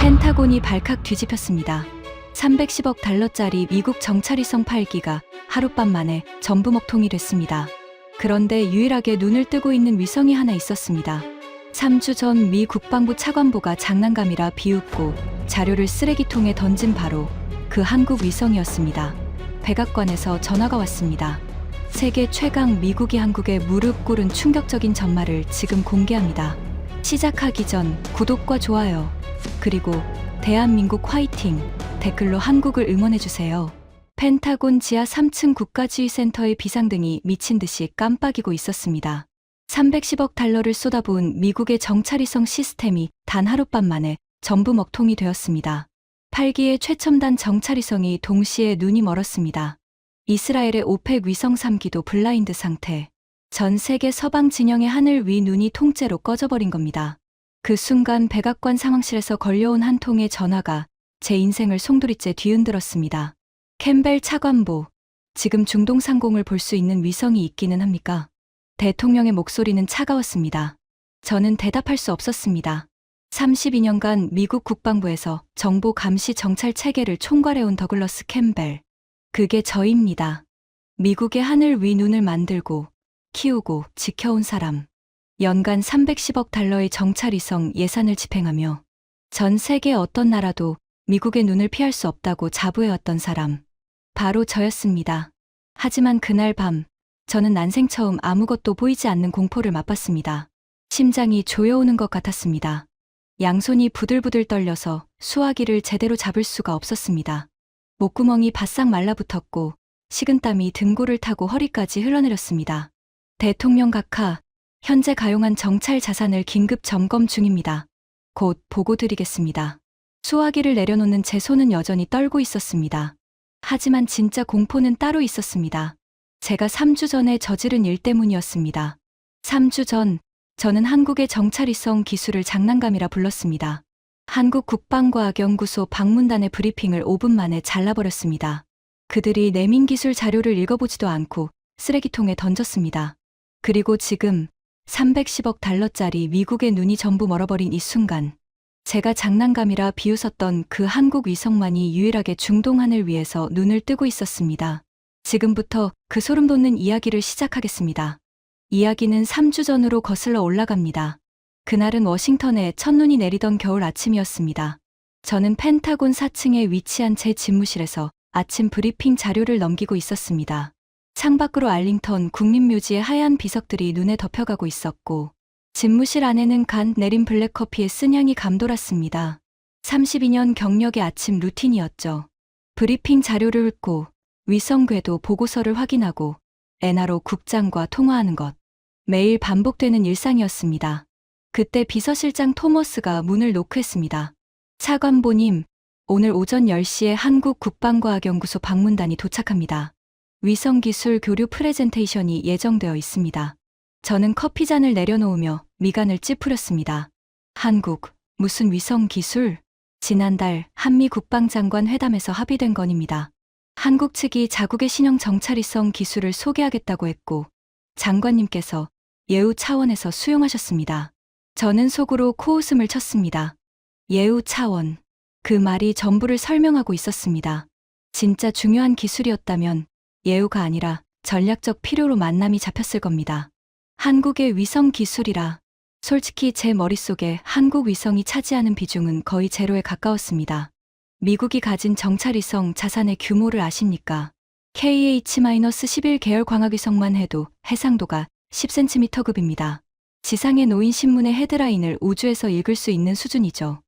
펜타곤이 발칵 뒤집혔습니다. 310억 달러짜리 미국 정찰위성 8기가 하룻밤 만에 전부 먹통이 됐습니다. 그런데 유일하게 눈을 뜨고 있는 위성이 하나 있었습니다. 3주 전 미 국방부 차관보가 장난감이라 비웃고 자료를 쓰레기통에 던진 바로 그 한국 위성이었습니다. 백악관에서 전화가 왔습니다. 세계 최강 미국이 한국에 무릎 꿇은 충격적인 전말을 지금 공개합니다. 시작하기 전 구독과 좋아요, 그리고 대한민국 화이팅 댓글로 한국을 응원해주세요. 펜타곤 지하 3층 국가지휘센터의 비상등이 미친 듯이 깜빡이고 있었습니다. 310억 달러를 쏟아부은 미국의 정찰위성 시스템이 단 하룻밤 만에 전부 먹통이 되었습니다. 8기의 최첨단 정찰위성이 동시에 눈이 멀었습니다. 이스라엘의 오펙 위성 3기도 블라인드 상태. 전 세계 서방 진영의 하늘 위 눈이 통째로 꺼져버린 겁니다. 그 순간 백악관 상황실에서 걸려온 한 통의 전화가 제 인생을 송두리째 뒤흔들었습니다. 캠벨 차관보, 지금 중동 상공을 볼 수 있는 위성이 있기는 합니까? 대통령의 목소리는 차가웠습니다. 저는 대답할 수 없었습니다. 32년간 미국 국방부에서 정보 감시 정찰 체계를 총괄해온 더글러스 캠벨. 그게 저입니다. 미국의 하늘 위 눈을 만들고 키우고 지켜온 사람. 연간 310억 달러의 정찰위성 예산을 집행하며 전 세계 어떤 나라도 미국의 눈을 피할 수 없다고 자부해왔던 사람. 바로 저였습니다. 하지만 그날 밤 저는 난생 처음 아무것도 보이지 않는 공포를 맛봤습니다. 심장이 조여오는 것 같았습니다. 양손이 부들부들 떨려서 수화기를 제대로 잡을 수가 없었습니다. 목구멍이 바싹 말라붙었고 식은땀이 등골을 타고 허리까지 흘러내렸습니다. 대통령 각하, 현재 가용한 정찰 자산을 긴급 점검 중입니다. 곧 보고 드리겠습니다. 수화기를 내려놓는 제 손은 여전히 떨고 있었습니다. 하지만 진짜 공포는 따로 있었습니다. 제가 3주 전에 저지른 일 때문이었습니다. 3주 전, 저는 한국의 정찰위성 기술을 장난감이라 불렀습니다. 한국국방과학연구소 방문단의 브리핑을 5분 만에 잘라버렸습니다. 그들이 내민기술 자료를 읽어보지도 않고 쓰레기통에 던졌습니다. 그리고 지금 310억 달러짜리 미국의 눈이 전부 멀어버린 이 순간, 제가 장난감이라 비웃었던 그 한국 위성만이 유일하게 중동 하늘 위에서 눈을 뜨고 있었습니다. 지금부터 그 소름 돋는 이야기를 시작하겠습니다. 이야기는 3주 전으로 거슬러 올라갑니다. 그날은 워싱턴에 첫눈이 내리던 겨울 아침이었습니다. 저는 펜타곤 4층에 위치한 제 집무실에서 아침 브리핑 자료를 넘기고 있었습니다. 창밖으로 알링턴 국립묘지의 하얀 비석들이 눈에 덮여가고 있었고 집무실 안에는 간 내린 블랙커피의 쓴향이 감돌았습니다. 32년 경력의 아침 루틴이었죠. 브리핑 자료를 훑고 위성 궤도 보고서를 확인하고 NRO 국장과 통화하는 것. 매일 반복되는 일상이었습니다. 그때 비서실장 토머스가 문을 노크했습니다. 차관보님, 오늘 오전 10시에 한국국방과학연구소 방문단이 도착합니다. 위성기술 교류 프레젠테이션이 예정되어 있습니다. 저는 커피잔을 내려놓으며 미간을 찌푸렸습니다. 한국, 무슨 위성기술? 지난달 한미 국방장관 회담에서 합의된 건입니다. 한국 측이 자국의 신형 정찰위성 기술을 소개하겠다고 했고 장관님께서 예우 차원에서 수용하셨습니다. 저는 속으로 코웃음을 쳤습니다. 예우 차원. 그 말이 전부를 설명하고 있었습니다. 진짜 중요한 기술이었다면 예우가 아니라 전략적 필요로 만남이 잡혔을 겁니다. 한국의 위성 기술이라 솔직히 제 머릿속에 한국 위성이 차지하는 비중은 거의 제로에 가까웠습니다. 미국이 가진 정찰위성 자산의 규모를 아십니까? KH-11 계열 광학위성만 해도 해상도가 10cm급입니다. 지상에 놓인 신문의 헤드라인을 우주에서 읽을 수 있는 수준이죠.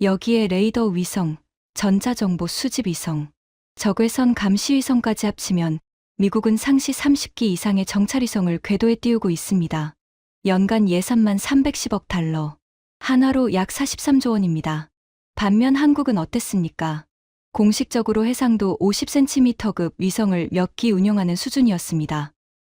여기에 레이더 위성, 전자정보 수집 위성, 적외선 감시 위성까지 합치면 미국은 상시 30기 이상의 정찰위성을 궤도에 띄우고 있습니다. 연간 예산만 310억 달러, 한화로 약 43조 원입니다. 반면 한국은 어땠습니까? 공식적으로 해상도 50cm급 위성을 몇 기 운용하는 수준이었습니다.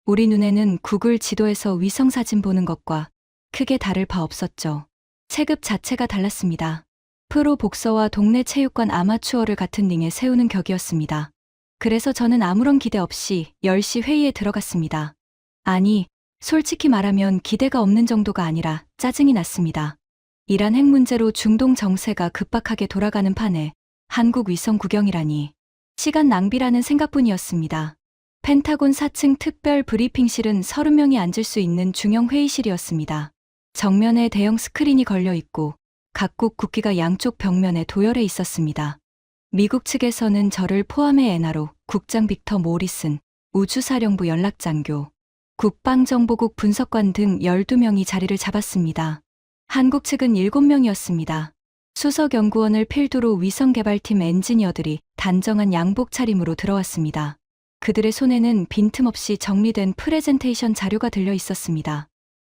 우리 눈에는 구글 지도에서 위성 사진 보는 것과 크게 다를 바 없었죠. 체급 자체가 달랐습니다. 프로 복서와 동네 체육관 아마추어를 같은 링에 세우는 격이었습니다. 그래서 저는 아무런 기대 없이 10시 회의에 들어갔습니다. 아니, 솔직히 말하면 기대가 없는 정도가 아니라 짜증이 났습니다. 이란 핵 문제로 중동 정세가 급박하게 돌아가는 판에 한국 위성 구경이라니 시간 낭비라는 생각뿐이었습니다. 펜타곤 4층 특별 브리핑실은 30명이 앉을 수 있는 중형 회의실이었습니다. 정면에 대형 스크린이 걸려 있고 각국 국기가 양쪽 벽면에 도열해 있었습니다. 미국 측에서는 저를 포함해 엔하로 국장 빅터 모리슨, 우주사령부 연락장교, 국방정보국 분석관 등 12명이 자리를 잡았습니다. 한국 측은 7명이었습니다. 수석연구원을 필두로 위성개발팀 엔지니어들이 단정한 양복 차림으로 들어왔습니다. 그들의 손에는 빈틈없이 정리된 프레젠테이션 자료가 들려 있었습니다.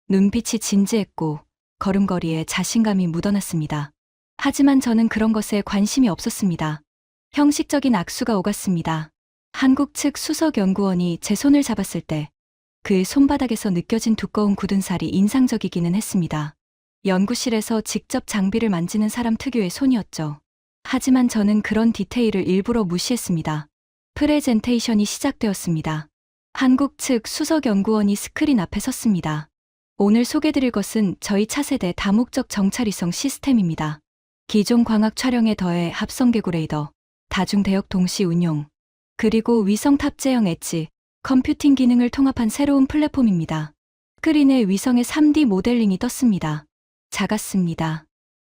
눈빛이 진지했고 걸음걸이에 자신감이 묻어났습니다. 하지만 저는 그런 것에 관심이 없었습니다. 형식적인 악수가 오갔습니다. 한국 측 수석연구원이 제 손을 잡았을 때 그의 손바닥에서 느껴진 두꺼운 굳은 살이 인상적이기는 했습니다. 연구실에서 직접 장비를 만지는 사람 특유의 손이었죠. 하지만 저는 그런 디테일을 일부러 무시했습니다. 프레젠테이션이 시작되었습니다. 한국 측 수석연구원이 스크린 앞에 섰습니다. 오늘 소개드릴 것은 저희 차세대 다목적 정찰위성 시스템입니다. 기존 광학 촬영에 더해 합성개구 레이더, 다중대역 동시 운용, 그리고 위성 탑재형 엣지, 컴퓨팅 기능을 통합한 새로운 플랫폼입니다. 스크린에 위성의 3D 모델링이 떴습니다. 작았습니다.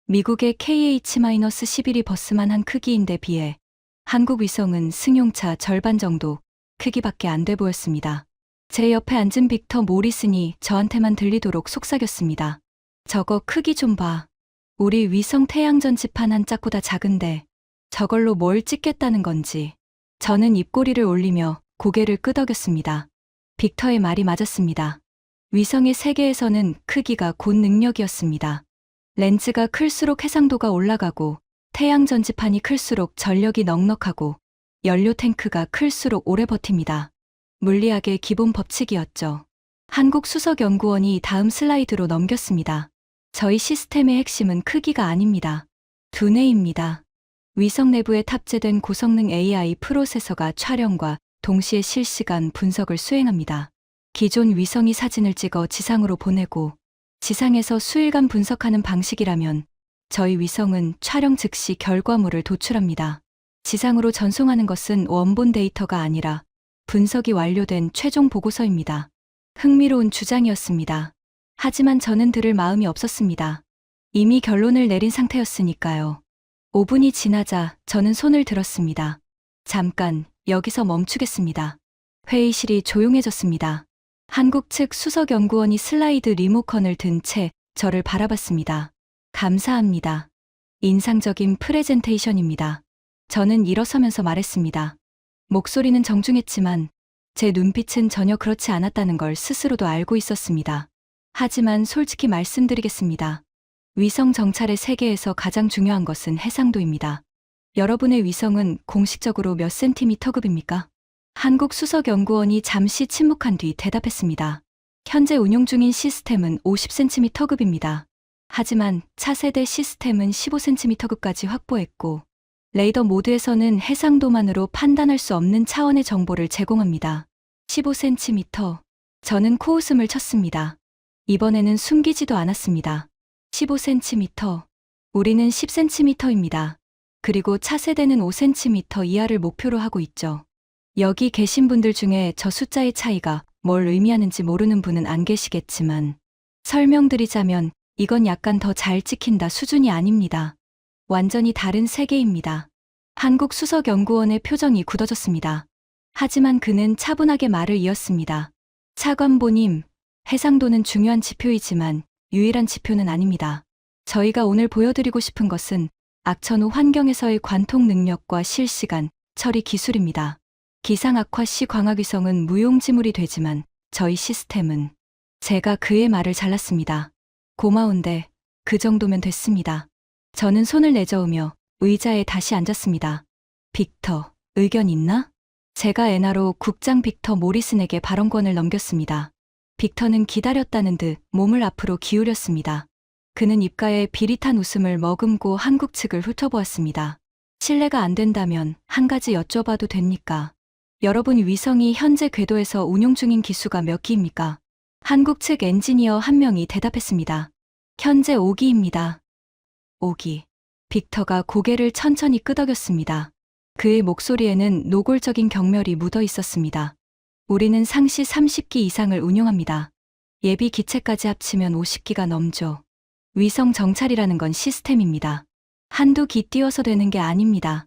미국의 KH-11이 버스만한 크기인데 비해 한국 위성은 승용차 절반 정도 크기밖에 안 돼 보였습니다. 제 옆에 앉은 빅터 모리슨이 저한테만 들리도록 속삭였습니다. 저거 크기 좀 봐. 우리 위성 태양 전지판 한 짝보다 작은데 저걸로 뭘 찍겠다는 건지. 저는 입꼬리를 올리며 고개를 끄덕였습니다. 빅터의 말이 맞았습니다. 위성의 세계에서는 크기가 곧 능력이었습니다. 렌즈가 클수록 해상도가 올라가고 태양 전지판이 클수록 전력이 넉넉하고 연료 탱크가 클수록 오래 버팁니다. 물리학의 기본 법칙이었죠. 한국 수석연구원이 다음 슬라이드로 넘겼습니다. 저희 시스템의 핵심은 크기가 아닙니다. 두뇌입니다. 위성 내부에 탑재된 고성능 AI 프로세서가 촬영과 동시에 실시간 분석을 수행합니다. 기존 위성이 사진을 찍어 지상으로 보내고 지상에서 수일간 분석하는 방식이라면 저희 위성은 촬영 즉시 결과물을 도출합니다. 지상으로 전송하는 것은 원본 데이터가 아니라 분석이 완료된 최종 보고서입니다. 흥미로운 주장이었습니다. 하지만 저는 들을 마음이 없었습니다. 이미 결론을 내린 상태였으니까요. 5분이 지나자 저는 손을 들었습니다. 잠깐 여기서 멈추겠습니다. 회의실이 조용해졌습니다. 한국 측 수석연구원이 슬라이드 리모컨을 든 채 저를 바라봤습니다. 감사합니다. 인상적인 프레젠테이션입니다. 저는 일어서면서 말했습니다. 목소리는 정중했지만 제 눈빛은 전혀 그렇지 않았다는 걸 스스로도 알고 있었습니다. 하지만 솔직히 말씀드리겠습니다. 위성 정찰의 세계에서 가장 중요한 것은 해상도입니다. 여러분의 위성은 공식적으로 몇 센티미터급입니까? 한국 수석연구원이 잠시 침묵한 뒤 대답했습니다. 현재 운용 중인 시스템은 50cm급입니다. 하지만 차세대 시스템은 15cm급까지 확보했고 레이더 모드에서는 해상도만으로 판단할 수 없는 차원의 정보를 제공합니다. 15cm. 저는 코웃음을 쳤습니다. 이번에는 숨기지도 않았습니다. 15cm. 우리는 10cm입니다. 그리고 차세대는 5cm 이하를 목표로 하고 있죠. 여기 계신 분들 중에 저 숫자의 차이가 뭘 의미하는지 모르는 분은 안 계시겠지만 설명드리자면 이건 약간 더 잘 찍힌다 수준이 아닙니다. 완전히 다른 세계입니다. 한국 수석연구원의 표정이 굳어졌습니다. 하지만 그는 차분하게 말을 이었습니다. 차관보님, 해상도는 중요한 지표이지만 유일한 지표는 아닙니다. 저희가 오늘 보여드리고 싶은 것은 악천후 환경에서의 관통 능력과 실시간 처리 기술입니다. 기상 악화 시 광학위성은 무용지물이 되지만 저희 시스템은 제가 그의 말을 잘랐습니다. 고마운데 그 정도면 됐습니다. 저는 손을 내저으며 의자에 다시 앉았습니다. 빅터, 의견 있나? 제가 엔하로 국장 빅터 모리슨에게 발언권을 넘겼습니다. 빅터는 기다렸다는 듯 몸을 앞으로 기울였습니다. 그는 입가에 비릿한 웃음을 머금고 한국 측을 훑어보았습니다. 실례가 안 된다면 한 가지 여쭤봐도 됩니까? 여러분 위성이 현재 궤도에서 운용 중인 기수가 몇 기입니까? 한국 측 엔지니어 한 명이 대답했습니다. 현재 5기입니다. 오기. 빅터가 고개를 천천히 끄덕였습니다. 그의 목소리에는 노골적인 경멸이 묻어 있었습니다. 우리는 상시 30기 이상을 운용합니다. 예비 기체까지 합치면 50기가 넘죠. 위성 정찰이라는 건 시스템입니다. 한두 기 띄워서 되는 게 아닙니다.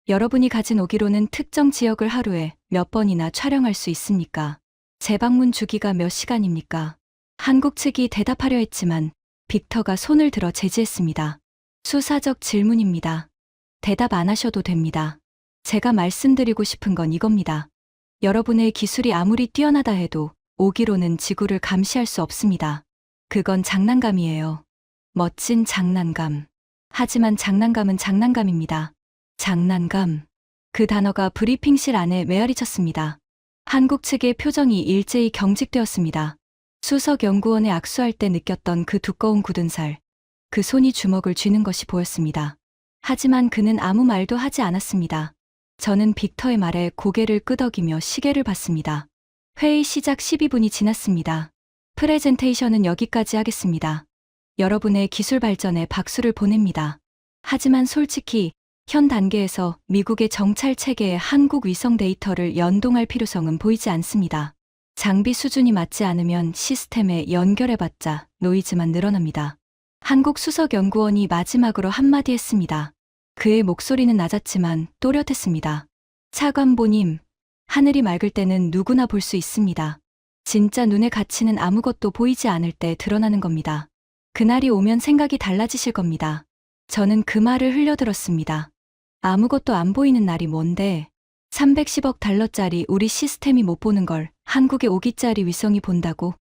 여러분이 가진 오기로는 특정 지역을 하루에 몇 번이나 촬영할 수 있습니까? 재방문 주기가 몇 시간입니까? 한국 측이 대답하려 했지만 빅터가 손을 들어 제지했습니다. 수사적 질문입니다. 대답 안 하셔도 됩니다. 제가 말씀드리고 싶은 건 이겁니다. 여러분의 기술이 아무리 뛰어나다 해도 오기로는 지구를 감시할 수 없습니다. 그건 장난감이에요. 멋진 장난감. 하지만 장난감은 장난감입니다. 장난감. 그 단어가 브리핑실 안에 메아리쳤습니다. 한국 측의 표정이 일제히 경직되었습니다. 수석 연구원에 악수할 때 느꼈던 그 두꺼운 굳은 살. 그 손이 주먹을 쥐는 것이 보였습니다. 하지만 그는 아무 말도 하지 않았습니다. 저는 빅터의 말에 고개를 끄덕이며 시계를 봤습니다. 회의 시작 12분이 지났습니다. 프레젠테이션은 여기까지 하겠습니다. 여러분의 기술 발전에 박수를 보냅니다. 하지만 솔직히 현 단계에서 미국의 정찰 체계에 한국 위성 데이터를 연동할 필요성은 보이지 않습니다. 장비 수준이 맞지 않으면 시스템에 연결해봤자 노이즈만 늘어납니다. 한국 수석 연구원이 마지막으로 한마디 했습니다. 그의 목소리는 낮았지만 또렷했습니다. 차관보님, 하늘이 맑을 때는 누구나 볼 수 있습니다. 진짜 눈의 가치는 아무것도 보이지 않을 때 드러나는 겁니다. 그날이 오면 생각이 달라지실 겁니다. 저는 그 말을 흘려들었습니다. 아무것도 안 보이는 날이 뭔데? 310억 달러짜리 우리 시스템이 못 보는 걸 한국의 5기짜리 위성이 본다고?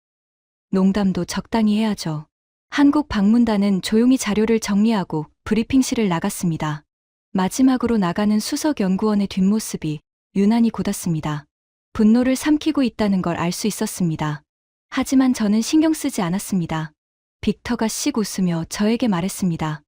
농담도 적당히 해야죠. 한국 방문단은 조용히 자료를 정리하고 브리핑실을 나갔습니다. 마지막으로 나가는 수석 연구원의 뒷모습이 유난히 굳었습니다. 분노를 삼키고 있다는 걸 알 수 있었습니다. 하지만 저는 신경 쓰지 않았습니다. 빅터가 씩 웃으며 저에게 말했습니다.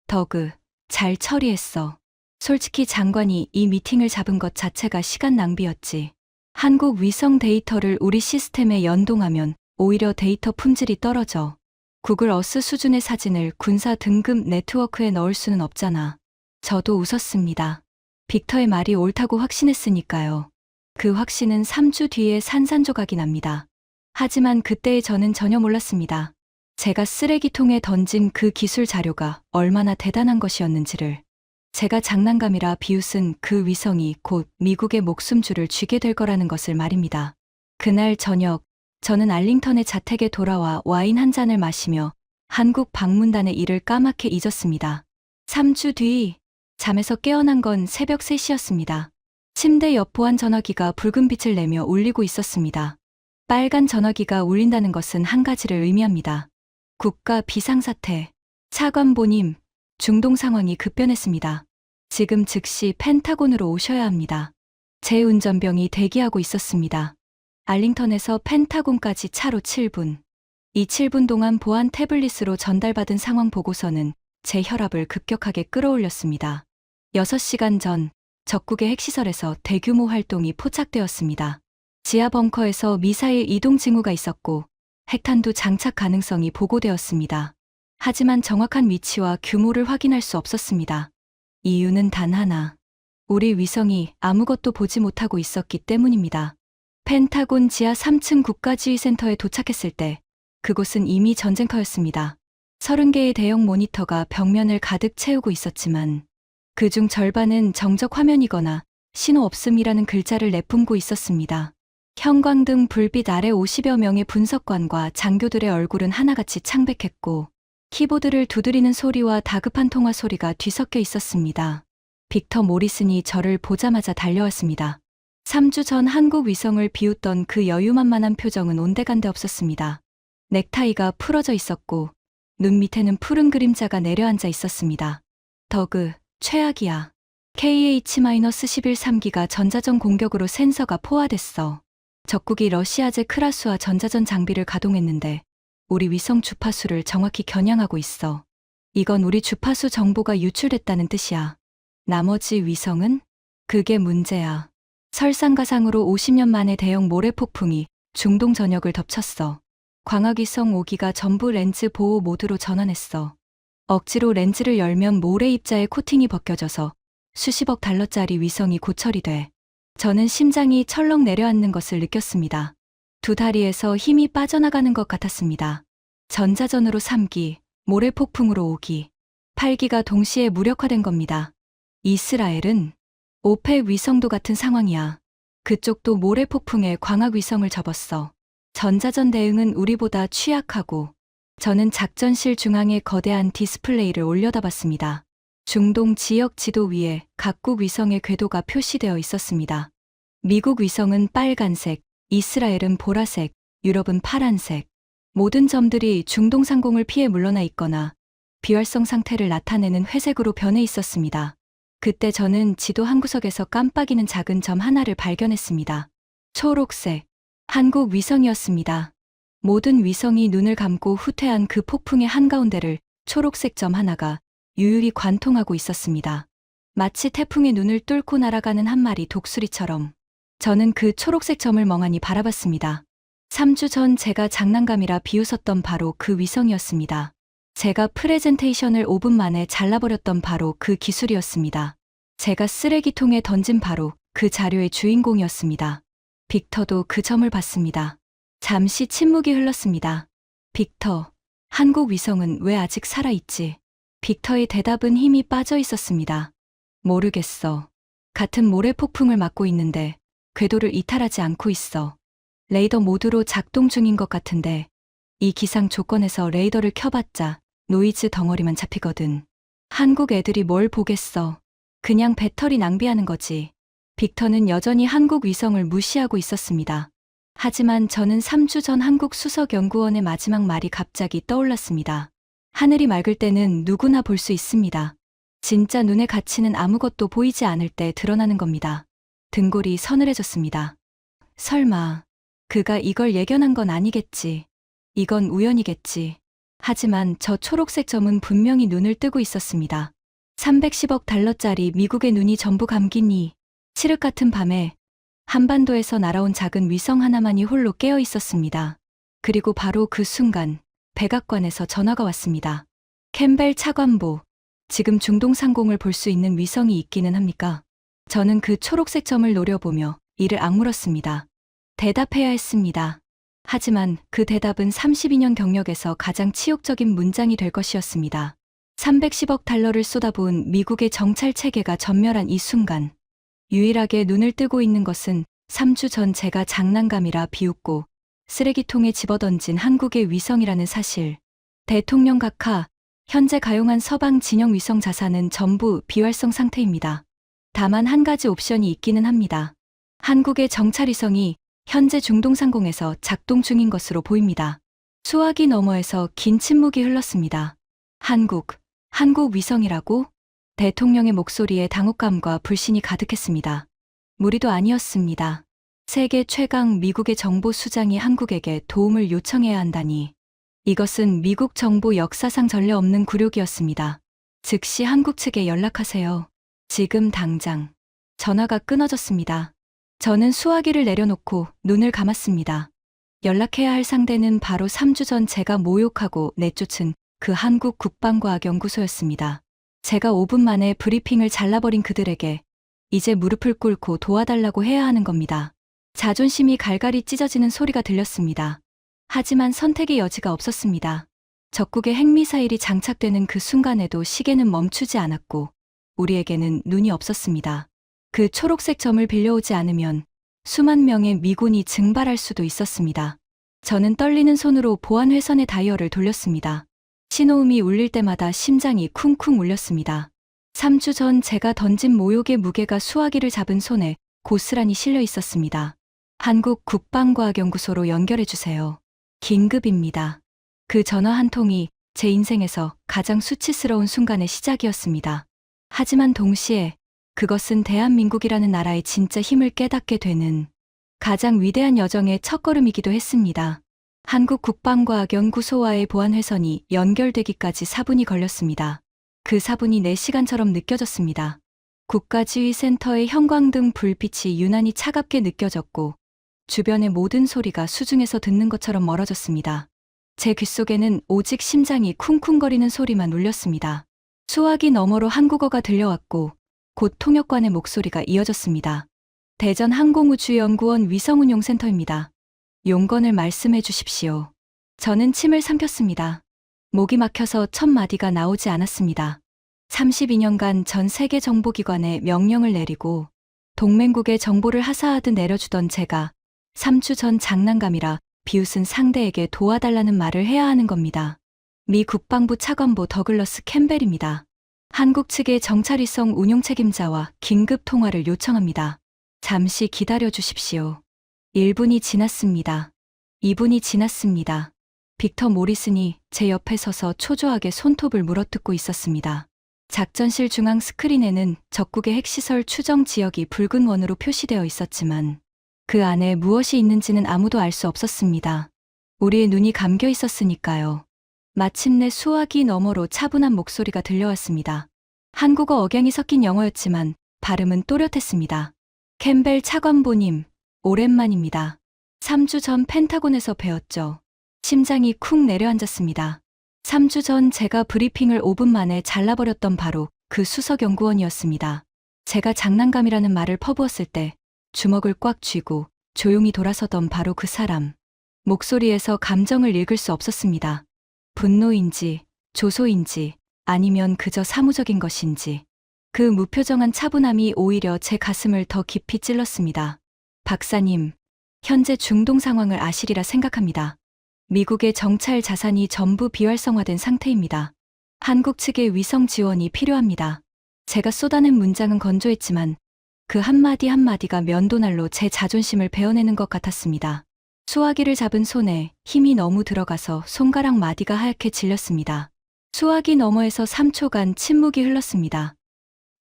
더그, 잘 처리했어. 솔직히 장관이 이 미팅을 잡은 것 자체가 시간 낭비였지. 한국 위성 데이터를 우리 시스템에 연동하면 오히려 데이터 품질이 떨어져. 구글 어스 수준의 사진을 군사 등급 네트워크에 넣을 수는 없잖아. 저도 웃었습니다. 빅터의 말이 옳다고 확신했으니까요. 그 확신은 3주 뒤에 산산조각이 납니다. 하지만 그때의 저는 전혀 몰랐습니다. 제가 쓰레기통에 던진 그 기술 자료가 얼마나 대단한 것이었는지를. 제가 장난감이라 비웃은 그 위성이 곧 미국의 목숨줄을 쥐게 될 거라는 것을 말입니다. 그날 저녁, 저는 알링턴의 자택에 돌아와 와인 한 잔을 마시며 한국 방문단의 일을 까맣게 잊었습니다. 3주 뒤, 잠에서 깨어난 건 새벽 3시였습니다. 침대 옆 보안 전화기가 붉은 빛을 내며 울리고 있었습니다. 빨간 전화기가 울린다는 것은 한 가지를 의미합니다. 국가 비상사태. 차관보님, 중동 상황이 급변했습니다. 지금 즉시 펜타곤으로 오셔야 합니다. 제 운전병이 대기하고 있었습니다. 알링턴에서 펜타곤까지 차로 7분. 이 7분 동안 보안 태블릿으로 전달받은 상황 보고서는 제 혈압을 급격하게 끌어올렸습니다. 6시간 전, 적국의 핵시설에서 대규모 활동이 포착되었습니다. 지하 벙커에서 미사일 이동 징후가 있었고 핵탄두 장착 가능성이 보고되었습니다. 하지만 정확한 위치와 규모를 확인할 수 없었습니다. 이유는 단 하나. 우리 위성이 아무것도 보지 못하고 있었기 때문입니다. 펜타곤 지하 3층 국가지휘센터에 도착했을 때 그곳은 이미 전쟁터였습니다. 30개의 대형 모니터가 벽면을 가득 채우고 있었지만 그중 절반은 정적 화면이거나 신호 없음이라는 글자를 내뿜고 있었습니다. 형광등 불빛 아래 50여 명의 분석관과 장교들의 얼굴은 하나같이 창백했고 키보드를 두드리는 소리와 다급한 통화 소리가 뒤섞여 있었습니다. 빅터 모리슨이 저를 보자마자 달려왔습니다. 3주 전 한국 위성을 비웃던 그 여유만만한 표정은 온데간데 없었습니다. 넥타이가 풀어져 있었고 눈 밑에는 푸른 그림자가 내려앉아 있었습니다. 더그, 최악이야. KH-11 3기가 전자전 공격으로 센서가 포화됐어. 적국이 러시아제 크라스와 전자전 장비를 가동했는데 우리 위성 주파수를 정확히 겨냥하고 있어. 이건 우리 주파수 정보가 유출됐다는 뜻이야. 나머지 위성은? 그게 문제야. 설상가상으로 50년 만에 대형 모래폭풍이 중동 전역을 덮쳤어. 광학위성 5기가 전부 렌즈 보호 모드로 전환했어. 억지로 렌즈를 열면 모래 입자의 코팅이 벗겨져서 수십억 달러짜리 위성이 고철이 돼 저는 심장이 철렁 내려앉는 것을 느꼈습니다. 두 다리에서 힘이 빠져나가는 것 같았습니다. 전자전으로 3기, 모래 폭풍으로 5기, 8기가 동시에 무력화된 겁니다. 이스라엘은 오펙 위성도 같은 상황이야. 그쪽도 모래 폭풍에 광학 위성을 접었어. 전자전 대응은 우리보다 취약하고 저는 작전실 중앙에 거대한 디스플레이를 올려다봤습니다. 중동 지역 지도 위에 각국 위성의 궤도가 표시되어 있었습니다. 미국 위성은 빨간색, 이스라엘은 보라색, 유럽은 파란색. 모든 점들이 중동 상공을 피해 물러나 있거나 비활성 상태를 나타내는 회색으로 변해 있었습니다. 그때 저는 지도 한 구석에서 깜빡이는 작은 점 하나를 발견했습니다. 초록색, 한국 위성이었습니다. 모든 위성이 눈을 감고 후퇴한 그 폭풍의 한가운데를 초록색 점 하나가 유유히 관통하고 있었습니다. 마치 태풍의 눈을 뚫고 날아가는 한 마리 독수리처럼 저는 그 초록색 점을 멍하니 바라봤습니다. 3주 전 제가 장난감이라 비웃었던 바로 그 위성이었습니다. 제가 프레젠테이션을 5분 만에 잘라버렸던 바로 그 기술이었습니다. 제가 쓰레기통에 던진 바로 그 자료의 주인공이었습니다. 빅터도 그 점을 봤습니다. 잠시 침묵이 흘렀습니다. 빅터, 한국 위성은 왜 아직 살아있지? 빅터의 대답은 힘이 빠져 있었습니다. 모르겠어. 같은 모래 폭풍을 맞고 있는데 궤도를 이탈하지 않고 있어. 레이더 모드로 작동 중인 것 같은데 이 기상 조건에서 레이더를 켜봤자 노이즈 덩어리만 잡히거든. 한국 애들이 뭘 보겠어. 그냥 배터리 낭비하는 거지. 빅터는 여전히 한국 위성을 무시하고 있었습니다. 하지만 저는 3주 전 한국 수석연구원의 마지막 말이 갑자기 떠올랐습니다. 하늘이 맑을 때는 누구나 볼 수 있습니다. 진짜 눈의 가치는 아무것도 보이지 않을 때 드러나는 겁니다. 등골이 서늘해졌습니다. 설마 그가 이걸 예견한 건 아니겠지. 이건 우연이겠지. 하지만 저 초록색 점은 분명히 눈을 뜨고 있었습니다. 310억 달러짜리 미국의 눈이 전부 감긴 이 칠흑 같은 밤에 한반도에서 날아온 작은 위성 하나만이 홀로 깨어 있었습니다. 그리고 바로 그 순간 백악관에서 전화가 왔습니다. 캠벨 차관보, 지금 중동 상공을 볼 수 있는 위성이 있기는 합니까? 저는 그 초록색 점을 노려보며 이를 악물었습니다. 대답해야 했습니다. 하지만 그 대답은 32년 경력에서 가장 치욕적인 문장이 될 것이었습니다. 310억 달러를 쏟아부은 미국의 정찰 체계가 전멸한 이 순간, 유일하게 눈을 뜨고 있는 것은 3주 전 제가 장난감이라 비웃고 쓰레기통에 집어던진 한국의 위성이라는 사실. 대통령 각하, 현재 가용한 서방 진영 위성 자산은 전부 비활성 상태입니다. 다만 한 가지 옵션이 있기는 합니다. 한국의 정찰위성이 현재 중동 상공에서 작동 중인 것으로 보입니다. 수화기 너머에서 긴 침묵이 흘렀습니다. 한국 위성이라고? 대통령의 목소리에 당혹감과 불신이 가득했습니다. 무리도 아니었습니다. 세계 최강 미국의 정보 수장이 한국에게 도움을 요청해야 한다니. 이것은 미국 정보 역사상 전례 없는 굴욕이었습니다. 즉시 한국 측에 연락하세요. 지금 당장. 전화가 끊어졌습니다. 저는 수화기를 내려놓고 눈을 감았습니다. 연락해야 할 상대는 바로 3주 전 제가 모욕하고 내쫓은 그 한국 국방과학연구소였습니다. 제가 5분 만에 브리핑을 잘라버린 그들에게 이제 무릎을 꿇고 도와달라고 해야 하는 겁니다. 자존심이 갈갈이 찢어지는 소리가 들렸습니다. 하지만 선택의 여지가 없었습니다. 적국의 핵미사일이 장착되는 그 순간에도 시계는 멈추지 않았고 우리에게는 눈이 없었습니다. 그 초록색 점을 빌려오지 않으면 수만 명의 미군이 증발할 수도 있었습니다. 저는 떨리는 손으로 보안 회선의 다이얼을 돌렸습니다. 신호음이 울릴 때마다 심장이 쿵쿵 울렸습니다. 3주 전 제가 던진 모욕의 무게가 수화기를 잡은 손에 고스란히 실려 있었습니다. 한국 국방과학연구소로 연결해주세요. 긴급입니다. 그 전화 한 통이 제 인생에서 가장 수치스러운 순간의 시작이었습니다. 하지만 동시에 그것은 대한민국이라는 나라의 진짜 힘을 깨닫게 되는 가장 위대한 여정의 첫걸음이기도 했습니다. 한국 국방과학연구소와의 보안회선이 연결되기까지 4분이 걸렸습니다. 그 4분이 4시간처럼 느껴졌습니다. 국가지휘센터의 형광등 불빛이 유난히 차갑게 느껴졌고 주변의 모든 소리가 수중에서 듣는 것처럼 멀어졌습니다. 제 귓속에는 오직 심장이 쿵쿵거리는 소리만 울렸습니다. 수화기 너머로 한국어가 들려왔고 곧 통역관의 목소리가 이어졌습니다. 대전 항공우주연구원 위성운용센터입니다. 용건을 말씀해 주십시오. 저는 침을 삼켰습니다. 목이 막혀서 첫 마디가 나오지 않았습니다. 32년간 전 세계 정보기관에 명령을 내리고 동맹국의 정보를 하사하듯 내려주던 제가 3주 전 장난감이라 비웃은 상대에게 도와달라는 말을 해야 하는 겁니다. 미 국방부 차관보 더글러스 캠벨입니다. 한국 측의 정찰위성 운용 책임자와 긴급 통화를 요청합니다. 잠시 기다려 주십시오. 1분이 지났습니다. 2분이 지났습니다. 빅터 모리슨이 제 옆에 서서 초조하게 손톱을 물어뜯고 있었습니다. 작전실 중앙 스크린에는 적국의 핵시설 추정 지역이 붉은 원으로 표시되어 있었지만 그 안에 무엇이 있는지는 아무도 알 수 없었습니다. 우리의 눈이 감겨 있었으니까요. 마침내 수화기 너머로 차분한 목소리가 들려왔습니다. 한국어 억양이 섞인 영어였지만 발음은 또렷했습니다. 캠벨 차관보님, 오랜만입니다. 3주 전 펜타곤에서 뵈었죠. 심장이 쿵 내려앉았습니다. 3주 전 제가 브리핑을 5분 만에 잘라버렸던 바로 그 수석연구원이었습니다. 제가 장난감이라는 말을 퍼부었을 때 주먹을 꽉 쥐고 조용히 돌아서던 바로 그 사람. 목소리에서 감정을 읽을 수 없었습니다. 분노인지, 조소인지, 아니면 그저 사무적인 것인지. 그 무표정한 차분함이 오히려 제 가슴을 더 깊이 찔렀습니다. 박사님, 현재 중동 상황을 아시리라 생각합니다. 미국의 정찰 자산이 전부 비활성화된 상태입니다. 한국 측의 위성 지원이 필요합니다. 제가 쏟아낸 문장은 건조했지만 그 한마디 한마디가 면도날로 제 자존심을 베어내는 것 같았습니다. 수화기를 잡은 손에 힘이 너무 들어가서 손가락 마디가 하얗게 질렸습니다. 수화기 너머에서 3초간 침묵이 흘렀습니다.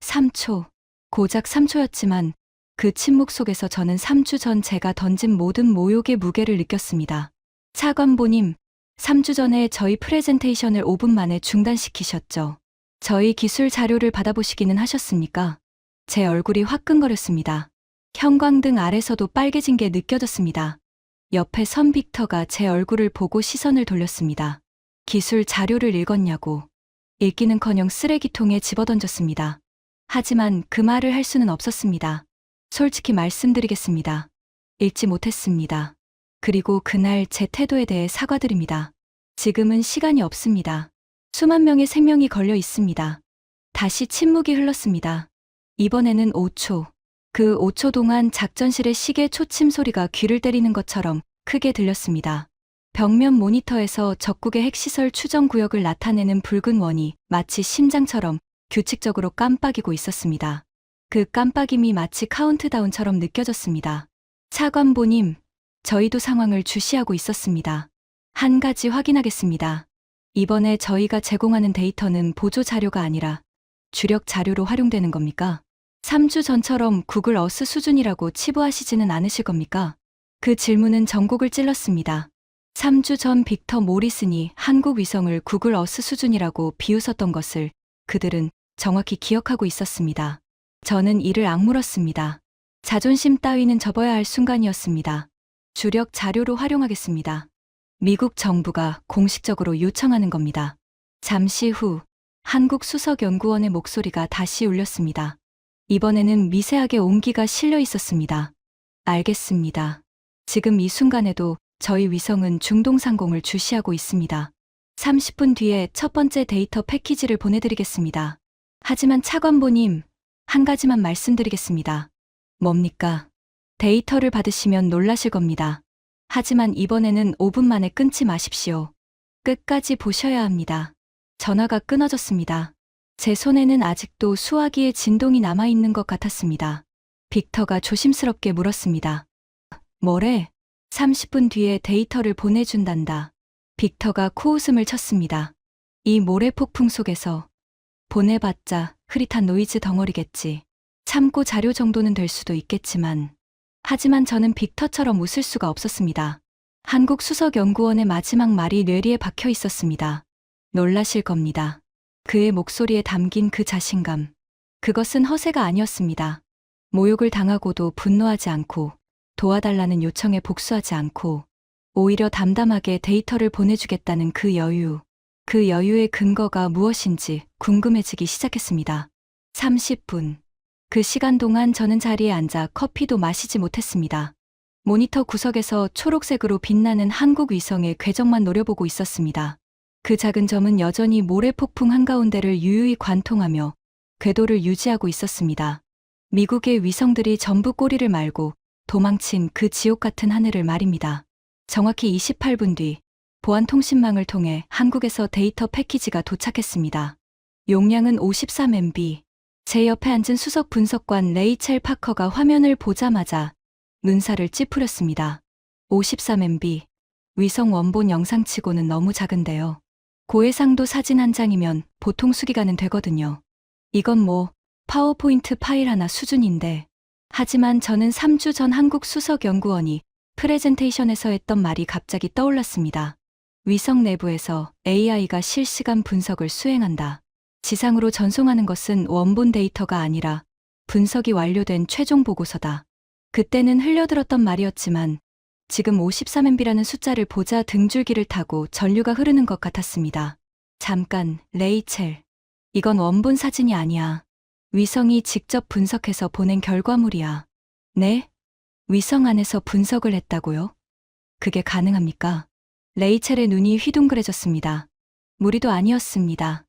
3초. 고작 3초였지만 그 침묵 속에서 저는 3주 전 제가 던진 모든 모욕의 무게를 느꼈습니다. 차관보님, 3주 전에 저희 프레젠테이션을 5분 만에 중단시키셨죠. 저희 기술 자료를 받아보시기는 하셨습니까? 제 얼굴이 화끈거렸습니다. 형광등 아래서도 빨개진 게 느껴졌습니다. 옆에 선 빅터가 제 얼굴을 보고 시선을 돌렸습니다. 기술 자료를 읽었냐고. 읽기는커녕 쓰레기통에 집어던졌습니다. 하지만 그 말을 할 수는 없었습니다. 솔직히 말씀드리겠습니다. 읽지 못했습니다. 그리고 그날 제 태도에 대해 사과드립니다. 지금은 시간이 없습니다. 수만 명의 생명이 걸려 있습니다. 다시 침묵이 흘렀습니다. 이번에는 5초. 그 5초 동안 작전실의 시계 초침 소리가 귀를 때리는 것처럼 크게 들렸습니다. 벽면 모니터에서 적국의 핵시설 추정 구역을 나타내는 붉은 원이 마치 심장처럼 규칙적으로 깜빡이고 있었습니다. 그 깜빡임이 마치 카운트다운처럼 느껴졌습니다. 차관보님, 저희도 상황을 주시하고 있었습니다. 한 가지 확인하겠습니다. 이번에 저희가 제공하는 데이터는 보조 자료가 아니라 주력 자료로 활용되는 겁니까? 3주 전처럼 구글 어스 수준이라고 치부하시지는 않으실 겁니까? 그 질문은 전곡을 찔렀습니다. 3주 전 빅터 모리슨이 한국 위성을 구글 어스 수준이라고 비웃었던 것을 그들은 정확히 기억하고 있었습니다. 저는 이를 악물었습니다. 자존심 따위는 접어야 할 순간이었습니다. 주력 자료로 활용하겠습니다. 미국 정부가 공식적으로 요청하는 겁니다. 잠시 후 한국 수석연구원의 목소리가 다시 울렸습니다. 이번에는 미세하게 온기가 실려 있었습니다. 알겠습니다. 지금 이 순간에도 저희 위성은 중동 상공을 주시하고 있습니다. 30분 뒤에 첫 번째 데이터 패키지를 보내드리겠습니다. 하지만 차관보님, 한 가지만 말씀드리겠습니다. 뭡니까? 데이터를 받으시면 놀라실 겁니다. 하지만 이번에는 5분 만에 끊지 마십시오. 끝까지 보셔야 합니다. 전화가 끊어졌습니다. 제 손에는 아직도 수화기의 진동이 남아있는 것 같았습니다. 빅터가 조심스럽게 물었습니다. 뭐래? 30분 뒤에 데이터를 보내준단다. 빅터가 코웃음을 쳤습니다. 이 모래 폭풍 속에서 보내봤자 흐릿한 노이즈 덩어리겠지. 참고 자료 정도는 될 수도 있겠지만. 하지만 저는 빅터처럼 웃을 수가 없었습니다. 한국 수석연구원의 마지막 말이 뇌리에 박혀 있었습니다. 놀라실 겁니다. 그의 목소리에 담긴 그 자신감. 그것은 허세가 아니었습니다. 모욕을 당하고도 분노하지 않고 도와달라는 요청에 복수하지 않고 오히려 담담하게 데이터를 보내주겠다는 그 여유. 그 여유의 근거가 무엇인지 궁금해지기 시작했습니다. 30분. 그 시간 동안 저는 자리에 앉아 커피도 마시지 못했습니다. 모니터 구석에서 초록색으로 빛나는 한국 위성의 궤적만 노려보고 있었습니다. 그 작은 점은 여전히 모래 폭풍 한가운데를 유유히 관통하며 궤도를 유지하고 있었습니다. 미국의 위성들이 전부 꼬리를 말고 도망친 그 지옥 같은 하늘을 말입니다. 정확히 28분 뒤 보안 통신망을 통해 한국에서 데이터 패키지가 도착했습니다. 용량은 53MB. 제 옆에 앉은 수석 분석관 레이첼 파커가 화면을 보자마자 눈살을 찌푸렸습니다. 53MB. 위성 원본 영상치고는 너무 작은데요. 고해상도 사진 한 장이면 보통 수기가는 되거든요. 이건 뭐 파워포인트 파일 하나 수준인데. 하지만 저는 3주 전 한국 수석연구원이 프레젠테이션에서 했던 말이 갑자기 떠올랐습니다. 위성 내부에서 AI가 실시간 분석을 수행한다. 지상으로 전송하는 것은 원본 데이터가 아니라 분석이 완료된 최종 보고서다. 그때는 흘려들었던 말이었지만 지금 53MB라는 숫자를 보자 등줄기를 타고 전류가 흐르는 것 같았습니다. 잠깐, 레이첼. 이건 원본 사진이 아니야. 위성이 직접 분석해서 보낸 결과물이야. 네? 위성 안에서 분석을 했다고요? 그게 가능합니까? 레이첼의 눈이 휘둥그레졌습니다. 무리도 아니었습니다.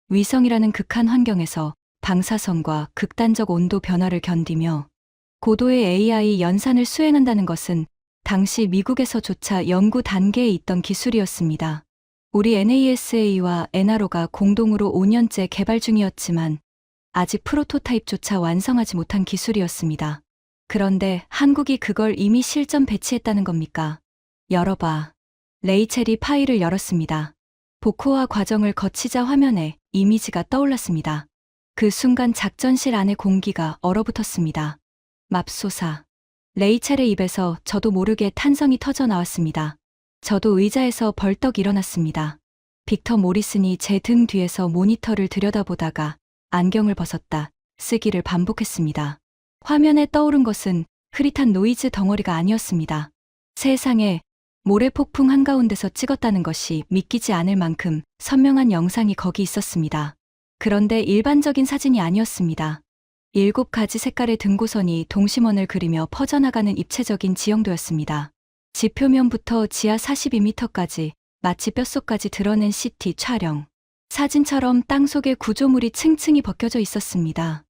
위성이라는 극한 환경에서 방사선과 극단적 온도 변화를 견디며 고도의 AI 연산을 수행한다는 것은 당시 미국에서조차 연구 단계에 있던 기술이었습니다. 우리 NASA와 NRO가 공동으로 5년째 개발 중이었지만 아직 프로토타입조차 완성하지 못한 기술이었습니다. 그런데 한국이 그걸 이미 실전 배치했다는 겁니까? 열어봐. 레이첼이 파일을 열었습니다. 복호화 과정을 거치자 화면에 이미지가 떠올랐습니다. 그 순간 작전실 안의 공기가 얼어붙었습니다. 맙소사. 레이첼의 입에서 저도 모르게 탄성이 터져 나왔습니다. 저도 의자에서 벌떡 일어났습니다. 빅터 모리슨이 제 등 뒤에서 모니터를 들여다보다가 안경을 벗었다 쓰기를 반복했습니다. 화면에 떠오른 것은 흐릿한 노이즈 덩어리가 아니었습니다. 세상에 모래 폭풍 한가운데서 찍었다는 것이 믿기지 않을 만큼 선명한 영상이 거기 있었습니다. 그런데 일반적인 사진이 아니었습니다. 7가지 색깔의 등고선이 동심원을 그리며 퍼져나가는 입체적인 지형도였습니다. 지표면부터 지하 42m까지 마치 뼛속까지 드러낸 CT 촬영. 사진처럼 땅속에 구조물이 층층이 벗겨져 있었습니다.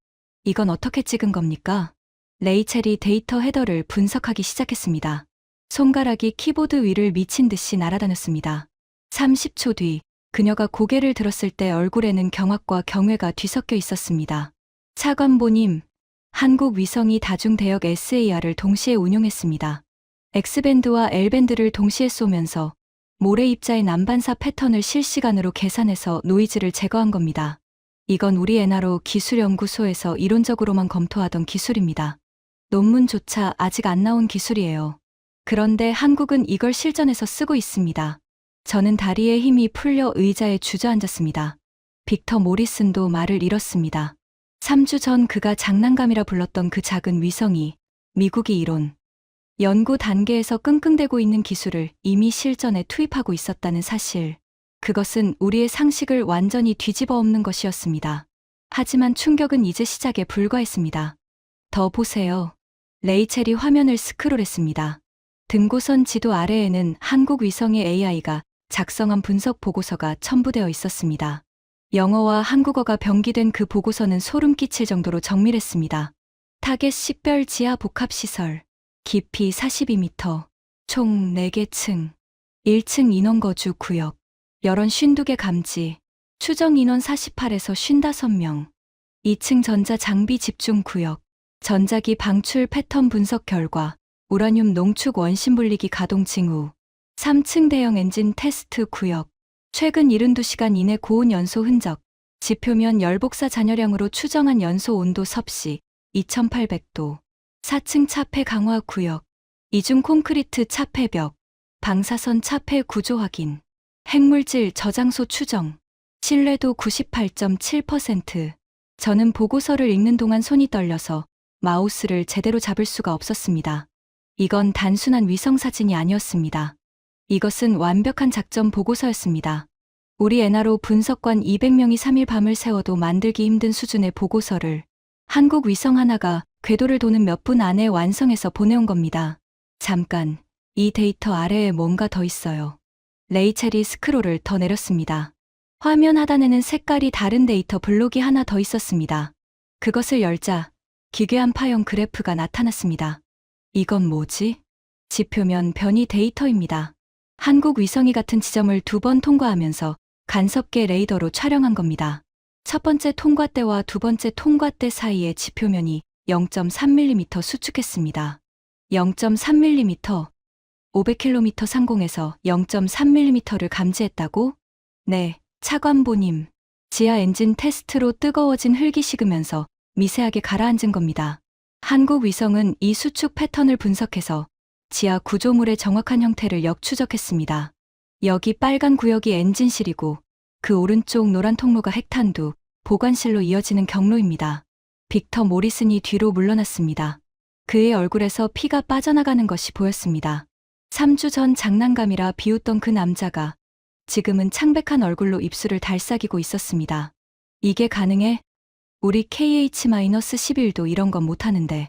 이건 어떻게 찍은 겁니까? 레이첼이 데이터 헤더를 분석하기 시작했습니다. 손가락이 키보드 위를 미친 듯이 날아다녔습니다. 30초 뒤 그녀가 고개를 들었을 때 얼굴에는 경악과 경외가 뒤섞여 있었습니다. 차관보님, 한국 위성이 다중대역 SAR을 동시에 운용했습니다. X밴드와 L밴드를 동시에 쏘면서 모래 입자의 난반사 패턴을 실시간으로 계산해서 노이즈를 제거한 겁니다. 이건 우리 NRO 기술연구소에서 이론적으로만 검토하던 기술입니다. 논문조차 아직 안 나온 기술이에요. 그런데 한국은 이걸 실전에서 쓰고 있습니다. 저는 다리에 힘이 풀려 의자에 주저앉았습니다. 빅터 모리슨도 말을 잃었습니다. 3주 전 그가 장난감이라 불렀던 그 작은 위성이 미국이 이론, 연구 단계에서 끙끙대고 있는 기술을 이미 실전에 투입하고 있었다는 사실. 그것은 우리의 상식을 완전히 뒤집어 엎는 것이었습니다. 하지만 충격은 이제 시작에 불과했습니다. 더 보세요. 레이첼이 화면을 스크롤했습니다. 등고선 지도 아래에는 한국 위성의 AI가 작성한 분석 보고서가 첨부되어 있었습니다. 영어와 한국어가 병기된 그 보고서는 소름 끼칠 정도로 정밀했습니다. 타겟 식별 지하 복합시설, 깊이 42m, 총 4개 층, 1층 인원거주 구역, 열원 52개 감지, 추정 인원 48에서 55명, 2층 전자 장비 집중 구역, 전자기 방출 패턴 분석 결과, 우라늄 농축 원심 분리기 가동 징후, 3층 대형 엔진 테스트 구역, 최근 72시간 이내 고온 연소 흔적, 지표면 열복사 잔여량으로 추정한 연소 온도 섭씨 2800도, 4층 차폐 강화 구역, 이중 콘크리트 차폐벽, 방사선 차폐 구조 확인, 핵물질 저장소 추정, 신뢰도 98.7%. 저는 보고서를 읽는 동안 손이 떨려서 마우스를 제대로 잡을 수가 없었습니다. 이건 단순한 위성 사진이 아니었습니다. 이것은 완벽한 작전 보고서였습니다. 우리 엔하로 분석관 200명이 3일 밤을 새워도 만들기 힘든 수준의 보고서를 한국 위성 하나가 궤도를 도는 몇 분 안에 완성해서 보내온 겁니다. 잠깐, 이 데이터 아래에 뭔가 더 있어요. 레이첼이 스크롤을 더 내렸습니다. 화면 하단에는 색깔이 다른 데이터 블록이 하나 더 있었습니다. 그것을 열자 기괴한 파형 그래프가 나타났습니다. 이건 뭐지? 지표면 변이 데이터입니다. 한국 위성이 같은 지점을 2번 통과하면서 간섭계 레이더로 촬영한 겁니다. 첫 번째 통과 때와 두 번째 통과 때 사이의 지표면이 0.3mm 수축했습니다. 0.3mm, 500km 상공에서 0.3mm를 감지했다고? 네, 차관보님. 지하 엔진 테스트로 뜨거워진 흙이 식으면서 미세하게 가라앉은 겁니다. 한국 위성은 이 수축 패턴을 분석해서 지하 구조물의 정확한 형태를 역추적했습니다. 여기 빨간 구역이 엔진실이고 그 오른쪽 노란 통로가 핵탄두, 보관실로 이어지는 경로입니다. 빅터 모리슨이 뒤로 물러났습니다. 그의 얼굴에서 피가 빠져나가는 것이 보였습니다. 3주 전 장난감이라 비웃던 그 남자가 지금은 창백한 얼굴로 입술을 달싹이고 있었습니다. 이게 가능해? 우리 KH-11도 이런 건 못하는데.